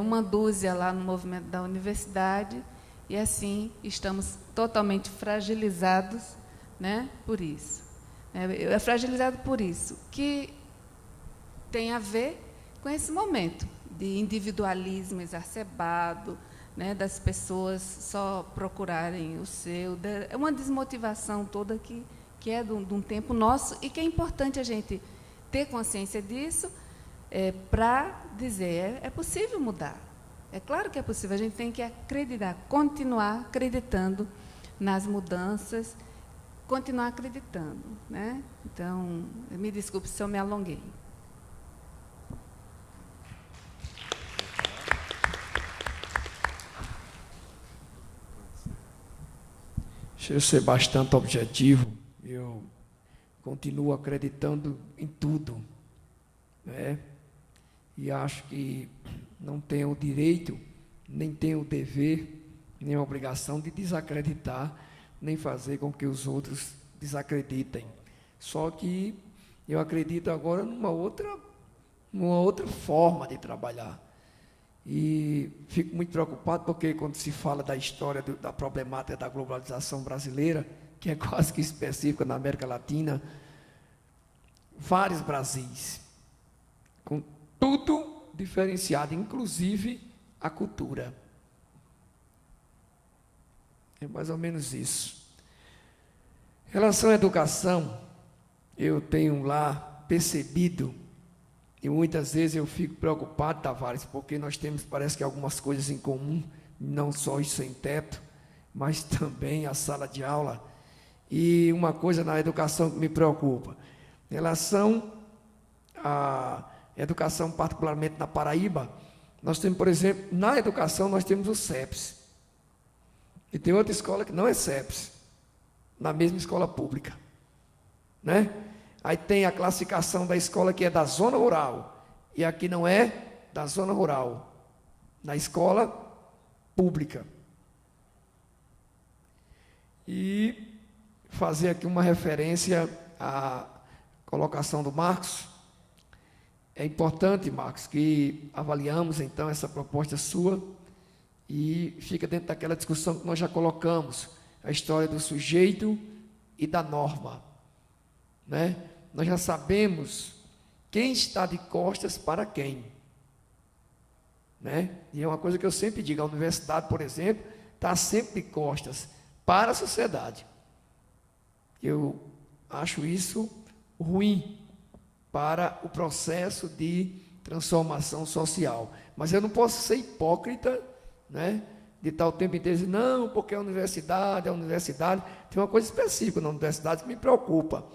uma dúzia lá no movimento da universidade, e assim estamos totalmente fragilizados, né, por isso. É fragilizado por isso, que tem a ver com esse momento de individualismo exacerbado, né, das pessoas só procurarem o seu. É uma desmotivação toda que é de um tempo nosso e que é importante a gente ter consciência disso para dizer, é possível mudar. É claro que é possível, a gente tem que acreditar, continuar acreditando nas mudanças, continuar acreditando, né? Então, me desculpe se eu me alonguei. Deixa eu ser bastante objetivo. Eu continuo acreditando em tudo, né? E acho que não tenho o direito, nem tenho o dever, nem a obrigação de desacreditar, nem fazer com que os outros desacreditem. Só que eu acredito agora numa outra forma de trabalhar. E fico muito preocupado porque quando se fala da história da problemática da globalização brasileira, que é quase que específica na América Latina, vários Brasis, com tudo diferenciado, inclusive a cultura, É mais ou menos isso. Em relação à educação, eu tenho lá percebido, e muitas vezes eu fico preocupado, Tavares, porque nós temos, parece que, algumas coisas em comum, não só os sem teto, mas também a sala de aula. E uma coisa na educação que me preocupa, em relação à educação, particularmente na Paraíba, nós temos, por exemplo, na educação nós temos o CEPS. E tem outra escola que não é CEPS, na mesma escola pública, né? Aí tem a classificação da escola que é da zona rural, e aqui não é da zona rural, na escola pública. E fazer aqui uma referência à colocação do Marcos. É importante, Marcos, que avaliamos então essa proposta sua e fica dentro daquela discussão que nós já colocamos, a história do sujeito e da norma, né? Nós já sabemos quem está de costas para quem, né? E é uma coisa que eu sempre digo, a universidade, por exemplo, está sempre de costas para a sociedade. Eu acho isso ruim para o processo de transformação social. Mas eu não posso ser hipócrita, né, de estar o tempo inteiro dizendo, não, porque a universidade. Tem uma coisa específica na universidade que me preocupa.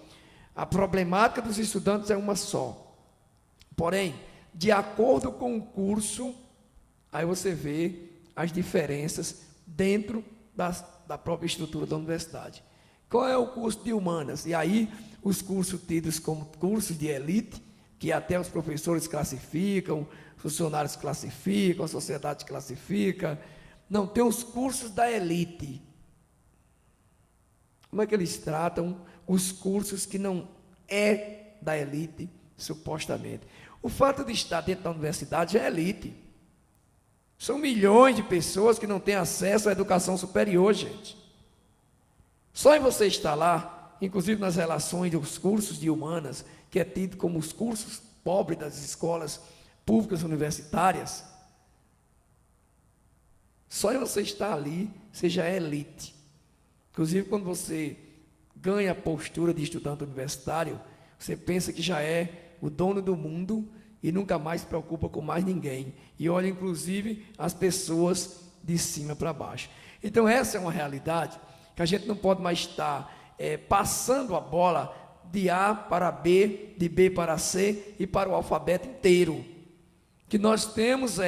A problemática dos estudantes é uma só. Porém, de acordo com o curso, aí você vê as diferenças dentro da própria estrutura da universidade. Qual é o curso de humanas? E aí, os cursos tidos como cursos de elite, que até os professores classificam, funcionários classificam, a sociedade classifica. Não, tem os cursos da elite. Como é que eles tratam os cursos que não é da elite, supostamente? O fato de estar dentro da universidade já é elite. São milhões de pessoas que não têm acesso à educação superior, gente. Só em você estar lá, inclusive nas relações dos cursos de humanas, que é tido como os cursos pobres das escolas públicas universitárias, só em você estar ali, você já é elite. Inclusive, quando você ganha a postura de estudante universitário, você pensa que já é o dono do mundo e nunca mais se preocupa com mais ninguém. E olha, inclusive, as pessoas de cima para baixo. Então, essa é uma realidade que a gente não pode mais estar passando a bola de A para B, de B para C e para o alfabeto inteiro. Que nós temos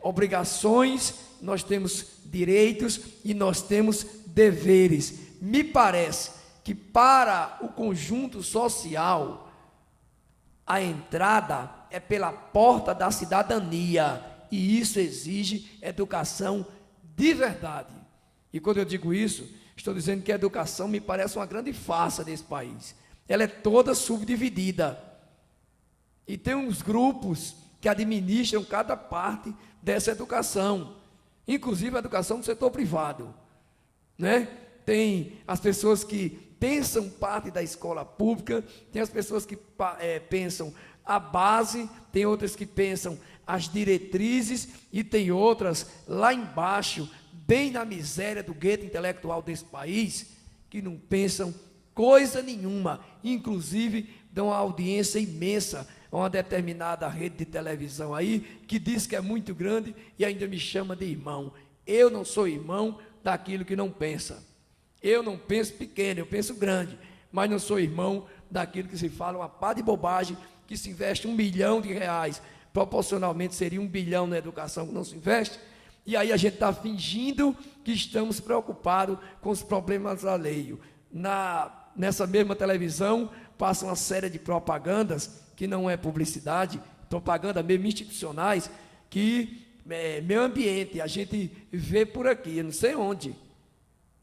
obrigações, nós temos direitos e nós temos deveres. Me parece que para o conjunto social, a entrada é pela porta da cidadania, e isso exige educação de verdade. E quando eu digo isso, estou dizendo que a educação me parece uma grande farsa desse país. Ela é toda subdividida. E tem uns grupos que administram cada parte dessa educação, inclusive a educação do setor privado, né? Tem as pessoas que pensam parte da escola pública, tem as pessoas que pensam a base, tem outras que pensam as diretrizes e tem outras lá embaixo, bem na miséria do gueto intelectual desse país, que não pensam coisa nenhuma, inclusive dão uma audiência imensa a uma determinada rede de televisão aí, que diz que é muito grande e ainda me chama de irmão. Eu não sou irmão daquilo que não pensa. Eu não penso pequeno, eu penso grande, mas não sou irmão daquilo que se fala uma pá de bobagem, que se investe R$1 bilhão, proporcionalmente seria R$1 bilhão na educação que não se investe, e aí a gente está fingindo que estamos preocupados com os problemas alheios. Nessa mesma televisão, passa uma série de propagandas, que não é publicidade, propaganda mesmo institucionais, que meio ambiente, a gente vê por aqui, eu não sei onde,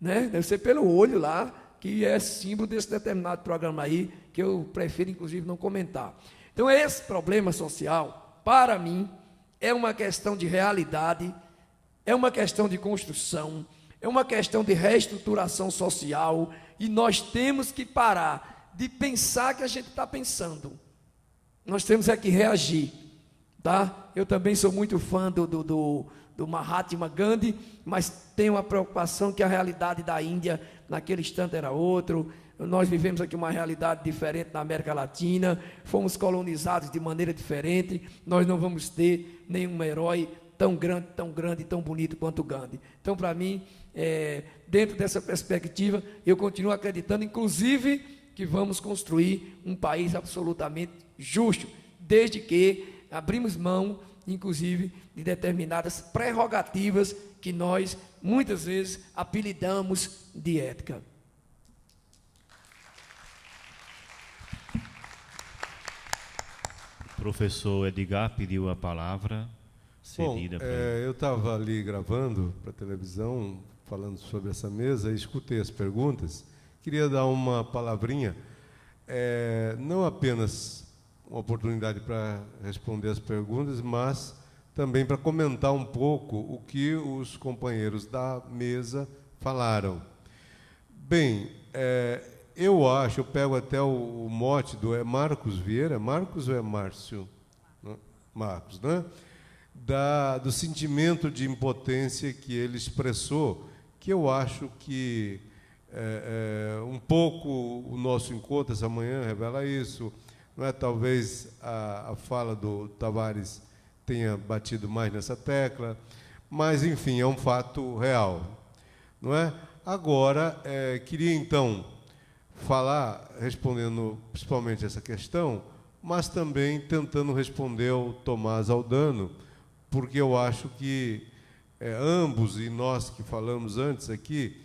né? Deve ser pelo olho lá, que é símbolo desse determinado programa aí, que eu prefiro, inclusive, não comentar. Então, esse problema social, para mim, é uma questão de realidade, é uma questão de construção, é uma questão de reestruturação social, e nós temos que parar de pensar que a gente está pensando. Nós temos que reagir. tá? Eu também sou muito fã do Mahatma Gandhi, mas tenho uma preocupação que a realidade da Índia naquele instante era outro. Nós vivemos aqui uma realidade diferente na América Latina, fomos colonizados de maneira diferente, nós não vamos ter nenhum herói tão grande e tão bonito quanto Gandhi. Então, para mim, dentro dessa perspectiva, eu continuo acreditando, inclusive, que vamos construir um país absolutamente justo, desde que abrimos mão, inclusive, de determinadas prerrogativas que nós, muitas vezes, apelidamos de ética. O professor Edgar pediu a palavra. Bom, eu estava ali gravando para a televisão, falando sobre essa mesa, e escutei as perguntas. Queria dar uma palavrinha, não apenas uma oportunidade para responder as perguntas, mas também para comentar um pouco o que os companheiros da mesa falaram. Bem, eu pego até o mote do Marcos Vieira, Marcos ou é Márcio? Marcos, né? Do sentimento de impotência que ele expressou, que eu acho que um pouco o nosso encontro essa manhã revela isso, não é? Talvez a fala do Tavares tenha batido mais nessa tecla, mas, enfim, é um fato real, não é? Agora, queria, então, falar, respondendo principalmente essa questão, mas também tentando responder ao Tomás Aldano, porque eu acho que ambos e nós que falamos antes aqui,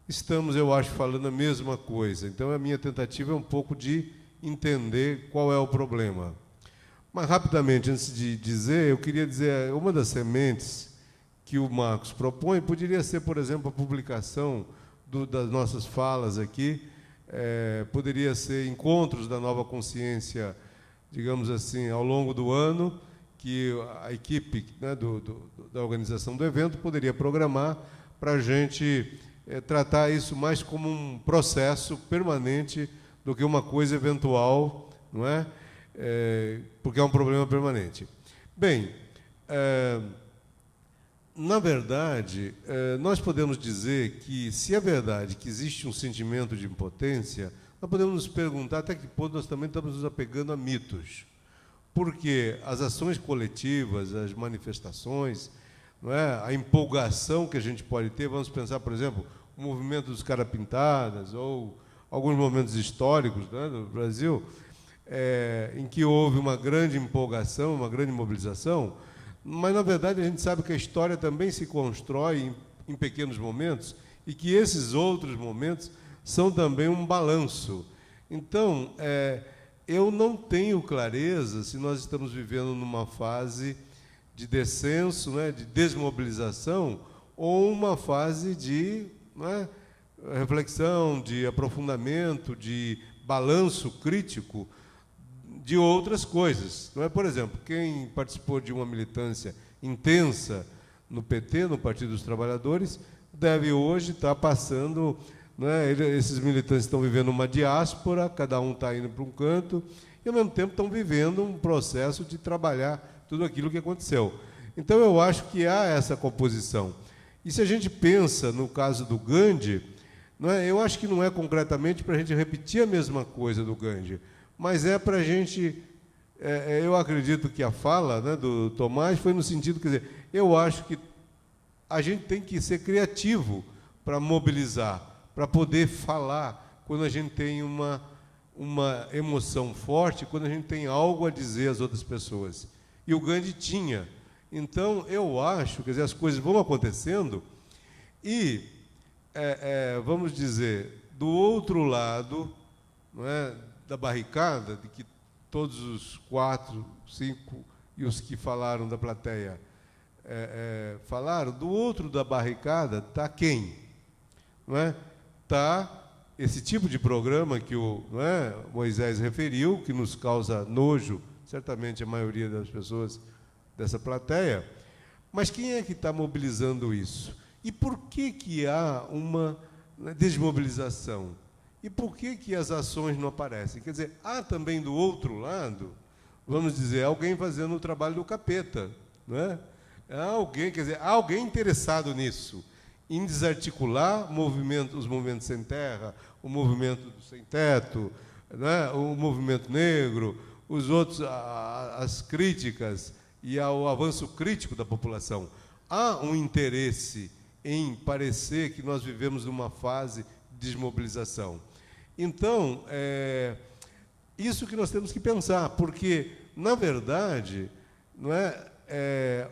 estamos, eu acho, falando a mesma coisa. Então, a minha tentativa é um pouco de entender qual é o problema. Mas, rapidamente, antes de dizer, eu queria dizer, uma das sementes que o Marcos propõe poderia ser, por exemplo, a publicação das nossas falas aqui, poderia ser encontros da nova consciência, digamos assim, ao longo do ano, que a equipe, né, da organização do evento poderia programar para a gente tratar isso mais como um processo permanente do que uma coisa eventual, não é? Porque é um problema permanente. Bem, na verdade, nós podemos dizer que, se é verdade que existe um sentimento de impotência, nós podemos nos perguntar até que ponto nós também estamos nos apegando a mitos. Porque as ações coletivas, as manifestações, não é? A empolgação que a gente pode ter, vamos pensar, por exemplo, o movimento dos Carapintadas, ou alguns momentos históricos, né, do Brasil, em que houve uma grande empolgação, uma grande mobilização, mas, na verdade, a gente sabe que a história também se constrói em pequenos momentos e que esses outros momentos são também um balanço. Então, eu não tenho clareza se nós estamos vivendo numa fase de descenso, né, de desmobilização, ou uma fase de, né, reflexão, de aprofundamento, de balanço crítico de outras coisas. Não é? Por exemplo, quem participou de uma militância intensa no PT, no Partido dos Trabalhadores, deve hoje estar passando... Né? Esses militantes estão vivendo uma diáspora, cada um está indo para um canto, e, ao mesmo tempo, estão vivendo um processo de trabalhar tudo aquilo que aconteceu. Então, eu acho que há essa composição. E se a gente pensa no caso do Gandhi, não é? Eu acho que não é concretamente para a gente repetir a mesma coisa do Gandhi, mas é para a gente... eu acredito que a fala, né, do Tomás foi no sentido, quer dizer, eu acho que a gente tem que ser criativo para mobilizar, para poder falar quando a gente tem uma emoção forte, quando a gente tem algo a dizer às outras pessoas. E o Gandhi tinha. Então, eu acho, quer dizer, as coisas vão acontecendo e, vamos dizer, do outro lado, não é, da barricada, de que todos os 4, 5 e os que falaram da plateia falaram, do outro da barricada está quem? Não é? Está esse tipo de programa que o Moisés referiu, que nos causa nojo, certamente a maioria das pessoas dessa plateia, mas quem é que está mobilizando isso? E por que há uma desmobilização? E por que as ações não aparecem? Quer dizer, há também do outro lado, vamos dizer, alguém fazendo o trabalho do capeta, não é? Alguém, quer dizer, alguém interessado nisso, em desarticular os movimentos sem terra, o movimento do sem teto, né? O movimento negro, os outros, as críticas e o avanço crítico da população. Há um interesse em parecer que nós vivemos numa fase de desmobilização. Então, isso que nós temos que pensar, porque, na verdade, não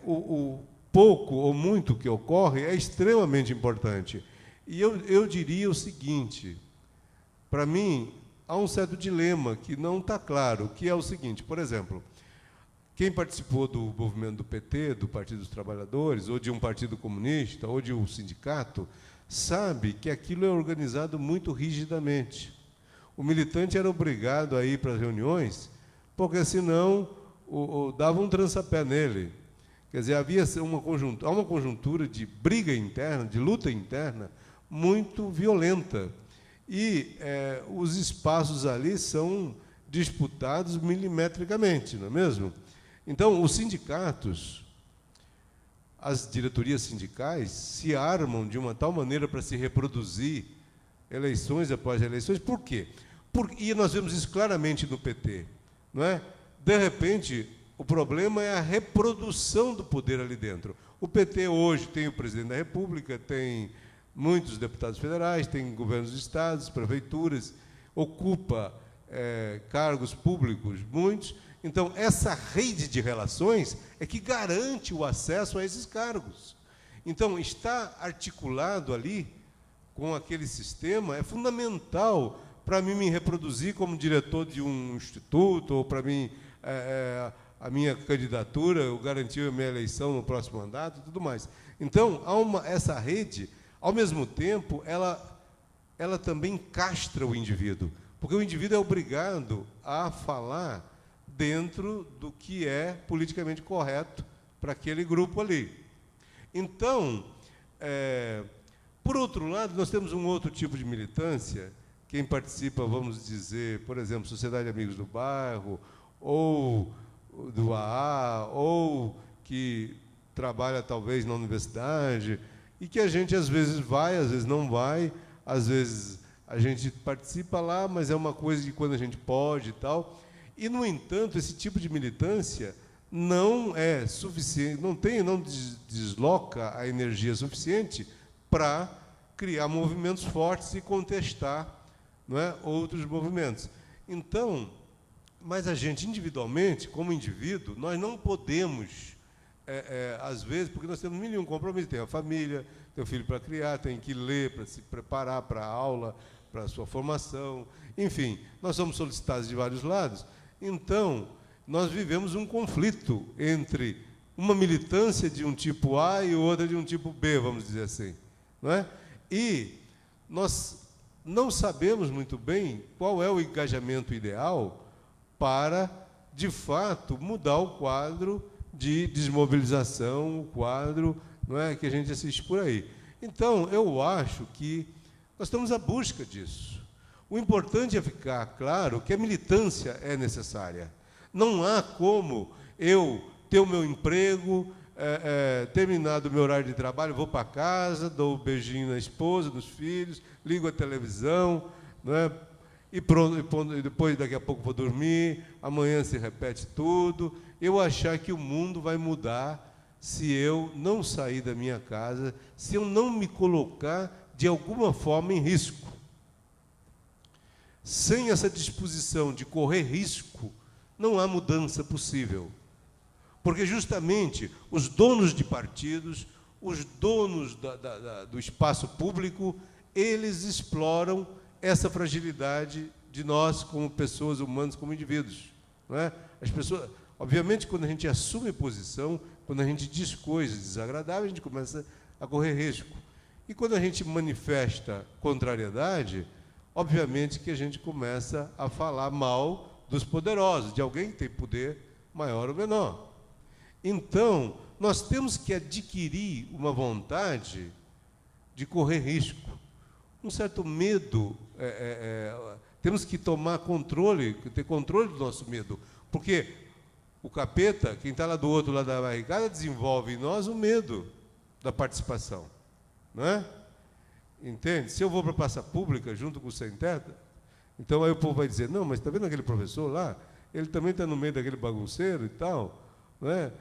o pouco ou muito que ocorre é extremamente importante. E eu diria o seguinte, para mim, há um certo dilema que não está claro, que é o seguinte, por exemplo, quem participou do movimento do PT, do Partido dos Trabalhadores, ou de um partido comunista, ou de um sindicato, sabe que aquilo é organizado muito rigidamente. O militante era obrigado a ir para as reuniões, porque senão dava um trançapé nele. Quer dizer, há uma conjuntura de briga interna, de luta interna, muito violenta. E os espaços ali são disputados milimetricamente, não é mesmo? Então, os sindicatos, as diretorias sindicais, se armam de uma tal maneira para se reproduzir eleições após eleições. Por quê? E nós vemos isso claramente no PT, não é? De repente, o problema é a reprodução do poder ali dentro. O PT hoje tem o presidente da República, tem muitos deputados federais, tem governos de estados, prefeituras, ocupa cargos públicos, muitos. Então, essa rede de relações é que garante o acesso a esses cargos. Então, estar articulado ali com aquele sistema é fundamental para mim me reproduzir como diretor de um instituto, ou para mim a minha candidatura, eu garantir a minha eleição no próximo mandato e tudo mais. Então, essa rede, ao mesmo tempo, ela também castra o indivíduo, porque o indivíduo é obrigado a falar dentro do que é politicamente correto para aquele grupo ali. Então, por outro lado, nós temos um outro tipo de militância. Quem participa, vamos dizer, por exemplo, Sociedade de Amigos do Bairro, ou do AA, ou que trabalha talvez na universidade, e que a gente às vezes vai, às vezes não vai, às vezes a gente participa lá, mas é uma coisa de quando a gente pode e tal. E, no entanto, esse tipo de militância não é suficiente, não desloca a energia suficiente para criar movimentos fortes e contestar, não é, outros movimentos. Então, mas a gente, individualmente, como indivíduo, nós não podemos, às vezes, porque nós temos mil e um compromissos, tem a família, tem o filho para criar, tem que ler para se preparar para a aula, para a sua formação, enfim, nós somos solicitados de vários lados. Então, nós vivemos um conflito entre uma militância de um tipo A e outra de um tipo B, vamos dizer assim, não é? E nós não sabemos muito bem qual é o engajamento ideal para, de fato, mudar o quadro de desmobilização, o quadro, não é, que a gente assiste por aí. Então, eu acho que nós estamos à busca disso. O importante é ficar claro que a militância é necessária. Não há como eu ter o meu emprego, terminado o meu horário de trabalho, vou para casa, dou um beijinho na esposa, nos filhos, ligo a televisão, não é? E pronto, e depois, daqui a pouco, vou dormir, amanhã se repete tudo. Eu achar que o mundo vai mudar se eu não sair da minha casa, se eu não me colocar, de alguma forma, em risco. Sem essa disposição de correr risco, não há mudança possível. Porque, justamente, os donos de partidos, os donos do espaço público, eles exploram essa fragilidade de nós, como pessoas humanas, como indivíduos. Não é? As pessoas, obviamente, quando a gente assume posição, quando a gente diz coisas desagradáveis, a gente começa a correr risco. E quando a gente manifesta contrariedade, obviamente que a gente começa a falar mal dos poderosos, de alguém que tem poder maior ou menor. Então, nós temos que adquirir uma vontade de correr risco, um certo medo, temos que tomar controle, ter controle do nosso medo, porque O capeta, quem está lá do outro lado da barricada, desenvolve em nós o medo da participação. Não é? Entende? Se eu vou para a praça pública junto com o sem-teto, então aí o povo vai dizer, não, mas está vendo aquele professor lá? Ele também está no meio daquele bagunceiro e tal. Não é?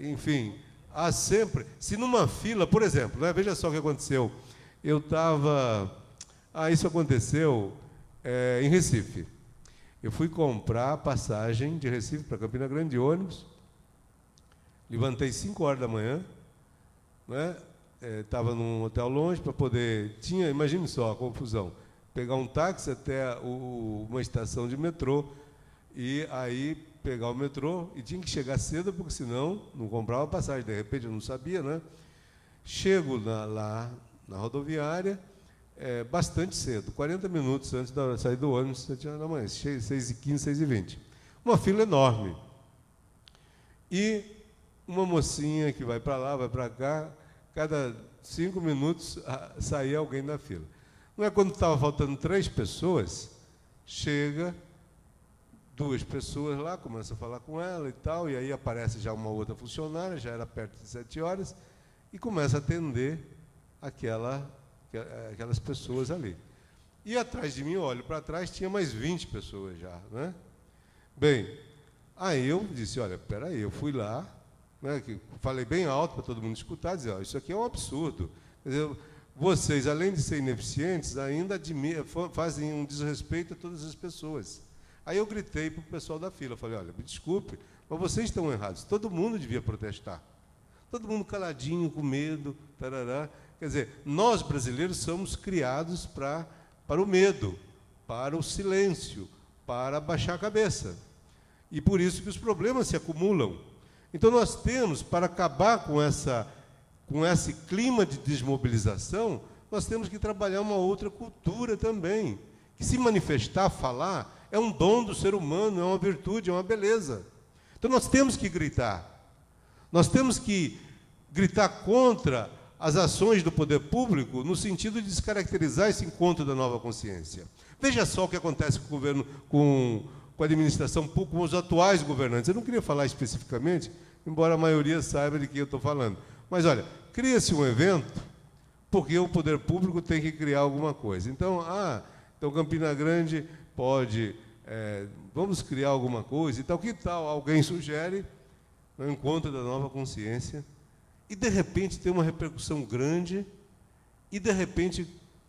Enfim, há sempre... Se numa fila, por exemplo, né, veja só o que aconteceu. Eu estava... isso aconteceu em Recife. Eu fui comprar a passagem de Recife para Campina Grande de ônibus, levantei 5 horas da manhã, né? Estava num hotel longe para poder... imagine só a confusão, pegar um táxi até uma estação de metrô, e aí pegar o metrô, e tinha que chegar cedo, porque senão não comprava passagem, de repente eu não sabia, né? Chego lá na rodoviária, bastante cedo, 40 minutos antes da saída do ônibus, 7 horas da manhã, 6h15, 6h20. Uma fila enorme. E uma mocinha que vai para lá, vai para cá, cada 5 minutos saía alguém da fila. Não é quando estava faltando 3 pessoas, chega 2 pessoas lá, começa a falar com ela e tal, e aí aparece já uma outra funcionária, já era perto de 7 horas, e começa a atender aquelas pessoas ali. E atrás de mim, eu olho para trás, tinha mais 20 pessoas já, né? Bem, aí eu disse, olha, espera aí, eu fui lá, né, falei bem alto para todo mundo escutar, dizer, isso aqui é um absurdo. Quer dizer, vocês, além de serem ineficientes, ainda fazem um desrespeito a todas as pessoas. Aí eu gritei para o pessoal da fila, falei, olha, me desculpe, mas vocês estão errados, todo mundo devia protestar. Todo mundo caladinho, com medo, tarará. Quer dizer, nós brasileiros somos criados para o medo, para o silêncio, para baixar a cabeça. E por isso que os problemas se acumulam. Então nós temos, para acabar com esse clima de desmobilização, nós temos que trabalhar uma outra cultura também, que se manifestar, falar, é um dom do ser humano, é uma virtude, é uma beleza. Então nós temos que gritar. Nós temos que gritar contra as ações do poder público no sentido de descaracterizar esse encontro da nova consciência. Veja só o que acontece com o governo, com a administração pública, com os atuais governantes. Eu não queria falar especificamente, embora a maioria saiba de quem eu estou falando. Mas, olha, cria-se um evento porque o poder público tem que criar alguma coisa. Então, Campina Grande pode... vamos criar alguma coisa. Então, que tal alguém sugere o encontro da nova consciência e, de repente, tem uma repercussão grande e, de repente,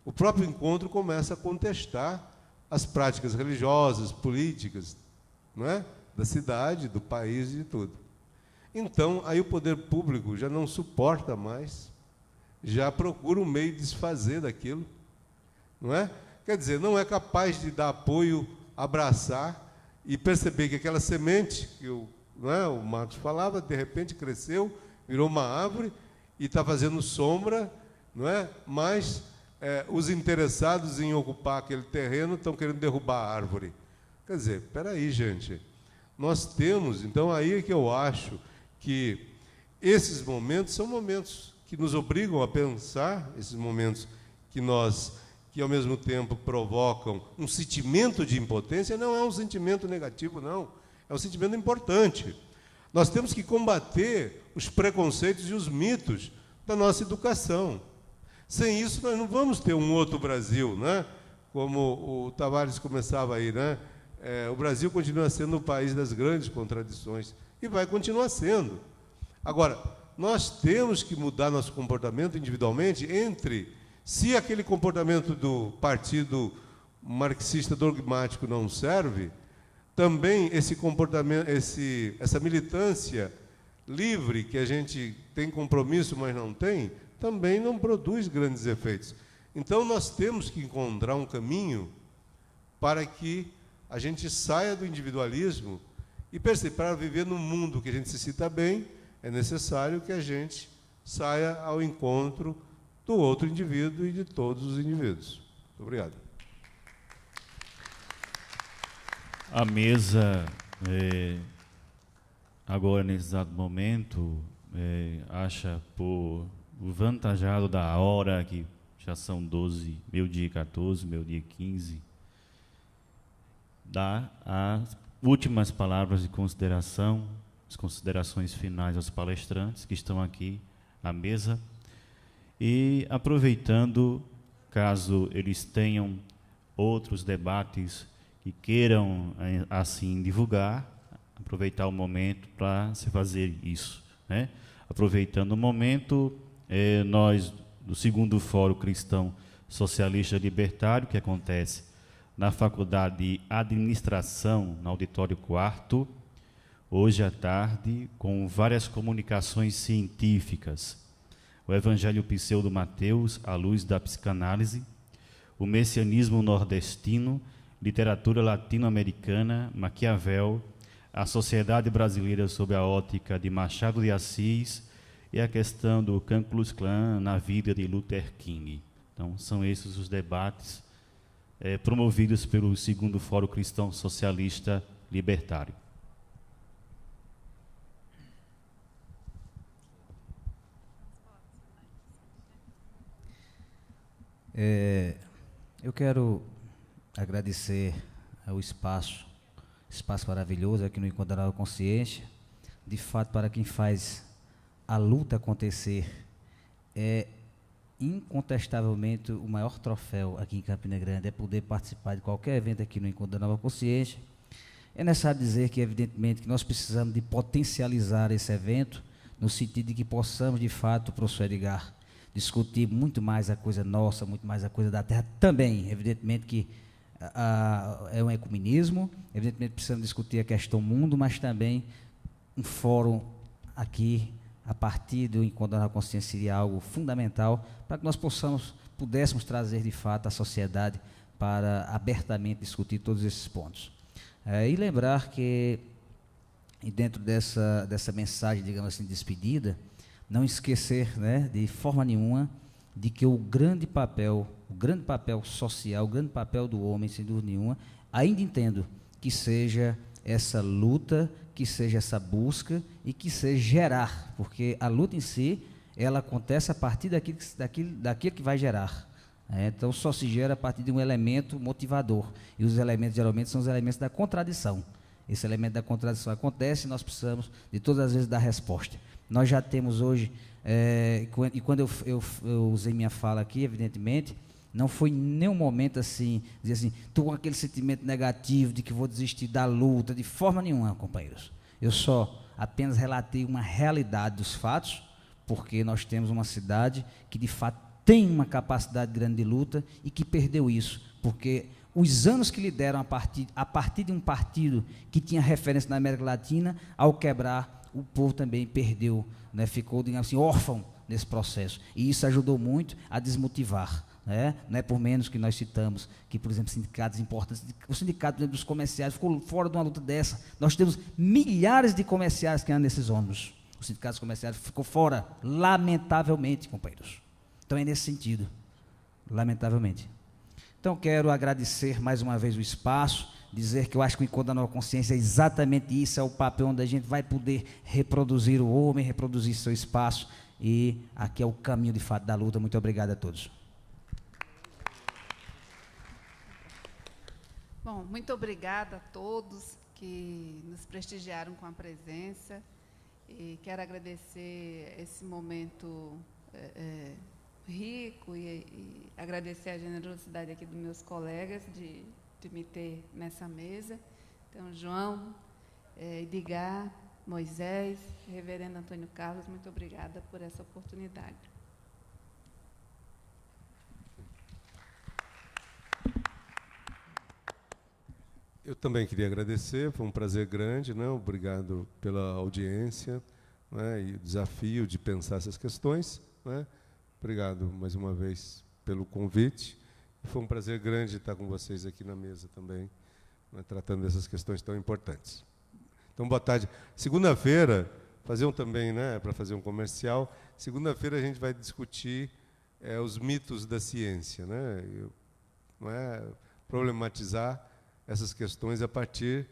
o próprio encontro começa a contestar as práticas religiosas, políticas, não é? Da cidade, do país e de tudo. Então, aí o poder público já não suporta mais, já procura um meio de desfazer daquilo, não é? Quer dizer, não é capaz de dar apoio, abraçar e perceber que aquela semente que o Marcos falava, de repente cresceu, virou uma árvore e está fazendo sombra, não é? Mas os interessados em ocupar aquele terreno estão querendo derrubar a árvore. Quer dizer, espera aí, gente. Nós temos, então, aí é que eu acho que esses momentos são momentos que nos obrigam a pensar, esses momentos que ao mesmo tempo provocam um sentimento de impotência, não é um sentimento negativo, não. É um sentimento importante. Nós temos que combater os preconceitos e os mitos da nossa educação. Sem isso, nós não vamos ter um outro Brasil, né? Como o Tavares começava aí, né? O Brasil continua sendo o país das grandes contradições e vai continuar sendo. Agora, nós temos que mudar nosso comportamento individualmente se aquele comportamento do partido marxista dogmático não serve, também esse comportamento, essa militância livre, que a gente tem compromisso, mas não tem, também não produz grandes efeitos. Então, nós temos que encontrar um caminho para que a gente saia do individualismo e perceba, para viver num mundo que a gente se sinta bem, é necessário que a gente saia ao encontro do outro indivíduo e de todos os indivíduos. Muito obrigado. A mesa, agora, nesse exato momento, acha por vantajado da hora, que já são 12, meio-dia 14, meio-dia 15, dá últimas palavras de consideração, as considerações finais aos palestrantes que estão aqui à mesa. E aproveitando, caso eles tenham outros debates que queiram assim divulgar, aproveitar o momento para se fazer isso, né? Aproveitando o momento, nós do segundo Fórum Cristão Socialista Libertário, que acontece na Faculdade de Administração, no Auditório 4º, hoje à tarde, com várias comunicações científicas. O Evangelho Pseudo Mateus, à luz da psicanálise, o Messianismo Nordestino, literatura latino-americana, Maquiavel, a sociedade brasileira sob a ótica de Machado de Assis e a questão do Ku Klux Klan na vida de Luther King. Então, são esses os debates promovidos pelo segundo Fórum Cristão Socialista Libertário. Eu quero agradecer ao espaço maravilhoso aqui no Encontro da Nova Consciência. De fato, para quem faz a luta acontecer, é incontestavelmente o maior troféu aqui em Campina Grande, é poder participar de qualquer evento aqui no Encontro da Nova Consciência. É necessário dizer que, evidentemente, que nós precisamos de potencializar esse evento, no sentido de que possamos, de fato, professor Edgar, discutir muito mais a coisa nossa, muito mais a coisa da terra também. Evidentemente que é um ecumenismo, evidentemente precisamos discutir a questão mundo, mas também um fórum aqui, a partir do Encontro da Consciência, seria algo fundamental para que nós pudéssemos trazer de fato a sociedade para abertamente discutir todos esses pontos. E lembrar que, dentro dessa mensagem, digamos assim, de despedida, não esquecer, né, de forma nenhuma, de que o grande papel social, o grande papel do homem, sem dúvida nenhuma, ainda entendo que seja essa luta, que seja essa busca e que seja gerar, porque a luta em si, ela acontece a partir daquilo que vai gerar. Então, só se gera a partir de um elemento motivador, e os elementos, geralmente, são os elementos da contradição. Esse elemento da contradição acontece e nós precisamos, de todas as vezes, dar resposta. Nós já temos hoje, e quando eu usei minha fala aqui, evidentemente, não foi em nenhum momento assim, dizer assim, estou com aquele sentimento negativo de que vou desistir da luta, de forma nenhuma, companheiros. Eu só apenas relatei uma realidade dos fatos, porque nós temos uma cidade que, de fato, tem uma capacidade grande de luta e que perdeu isso, porque os anos que lhe deram a partir de um partido que tinha referência na América Latina, ao quebrar, o povo também perdeu, né, ficou, digamos assim, órfão nesse processo. E isso ajudou muito a desmotivar. Não é por menos que nós citamos que, por exemplo, sindicatos importantes, o sindicato dos comerciários ficou fora de uma luta dessa. Nós temos milhares de comerciários que andam nesses ônibus. Os sindicatos comerciários ficou fora, lamentavelmente, companheiros. Então é nesse sentido, lamentavelmente. Então quero agradecer mais uma vez o espaço, dizer que eu acho que o Encontro da Nova Consciência é exatamente isso, é o papel onde a gente vai poder reproduzir o homem, reproduzir seu espaço, e aqui é o caminho de fato da luta. Muito obrigado a todos. Bom, muito obrigada a todos que nos prestigiaram com a presença, e quero agradecer esse momento rico e agradecer a generosidade aqui dos meus colegas de me ter nessa mesa. Então, João, Edgar, Moisés, reverendo Antônio Carlos, muito obrigada por essa oportunidade. Eu também queria agradecer, foi um prazer grande, né? Obrigado pela audiência, né? E o desafio de pensar essas questões, né? Obrigado mais uma vez pelo convite. Foi um prazer grande estar com vocês aqui na mesa também, né, tratando dessas questões tão importantes. Então, boa tarde. Segunda-feira, também, né, para fazer um comercial, segunda-feira a gente vai discutir os mitos da ciência, né? Não é problematizar essas questões a partir,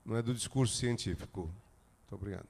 não é, do discurso científico. Muito obrigado.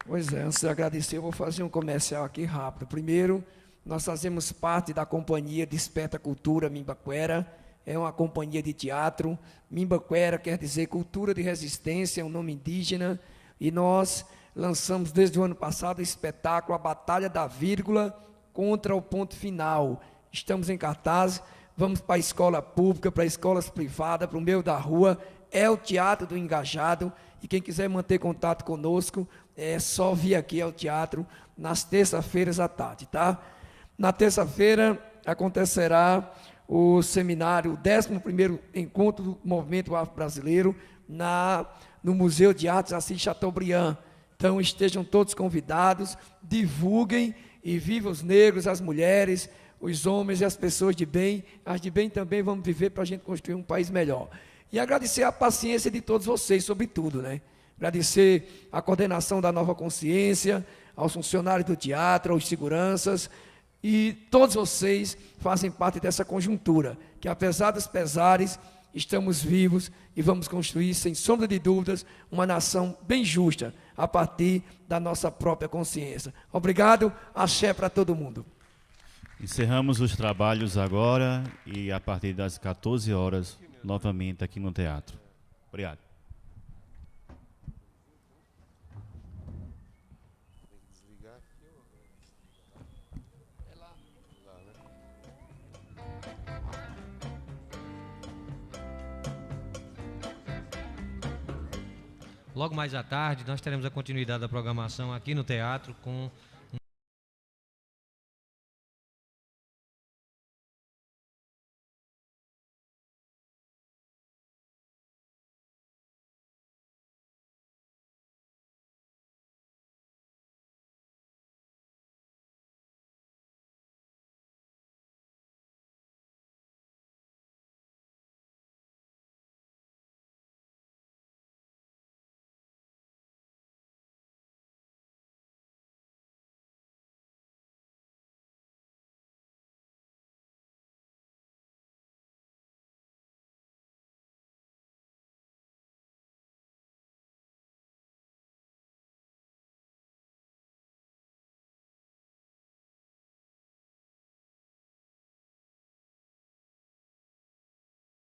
Pois é, antes de agradecer, eu vou fazer um comercial aqui rápido. Primeiro, nós fazemos parte da companhia Desperta Cultura Mimbaquera, é uma companhia de teatro. Mimbaquera quer dizer cultura de resistência, é um nome indígena. E nós lançamos desde o ano passado o espetáculo A Batalha da Vírgula contra o Ponto Final. Estamos em cartaz, vamos para a escola pública, para escolas privadas, para o meio da rua. É o Teatro do Engajado. E quem quiser manter contato conosco, é só vir aqui ao teatro nas terças-feiras à tarde, tá? Na terça-feira acontecerá o seminário, o 11º Encontro do Movimento Afro-Brasileiro, no Museu de Artes Assis Chateaubriand. Então, estejam todos convidados, divulguem e vivam os negros, as mulheres, os homens e as pessoas de bem. As de bem também vamos viver para a gente construir um país melhor. E agradecer a paciência de todos vocês, sobretudo, né? Agradecer a coordenação da Nova Consciência, aos funcionários do teatro, aos seguranças, e todos vocês fazem parte dessa conjuntura, que apesar dos pesares, estamos vivos e vamos construir, sem sombra de dúvidas, uma nação bem justa, a partir da nossa própria consciência. Obrigado, axé para todo mundo. Encerramos os trabalhos agora e a partir das 14 horas, novamente aqui no teatro. Obrigado. Logo mais à tarde, nós teremos a continuidade da programação aqui no teatro com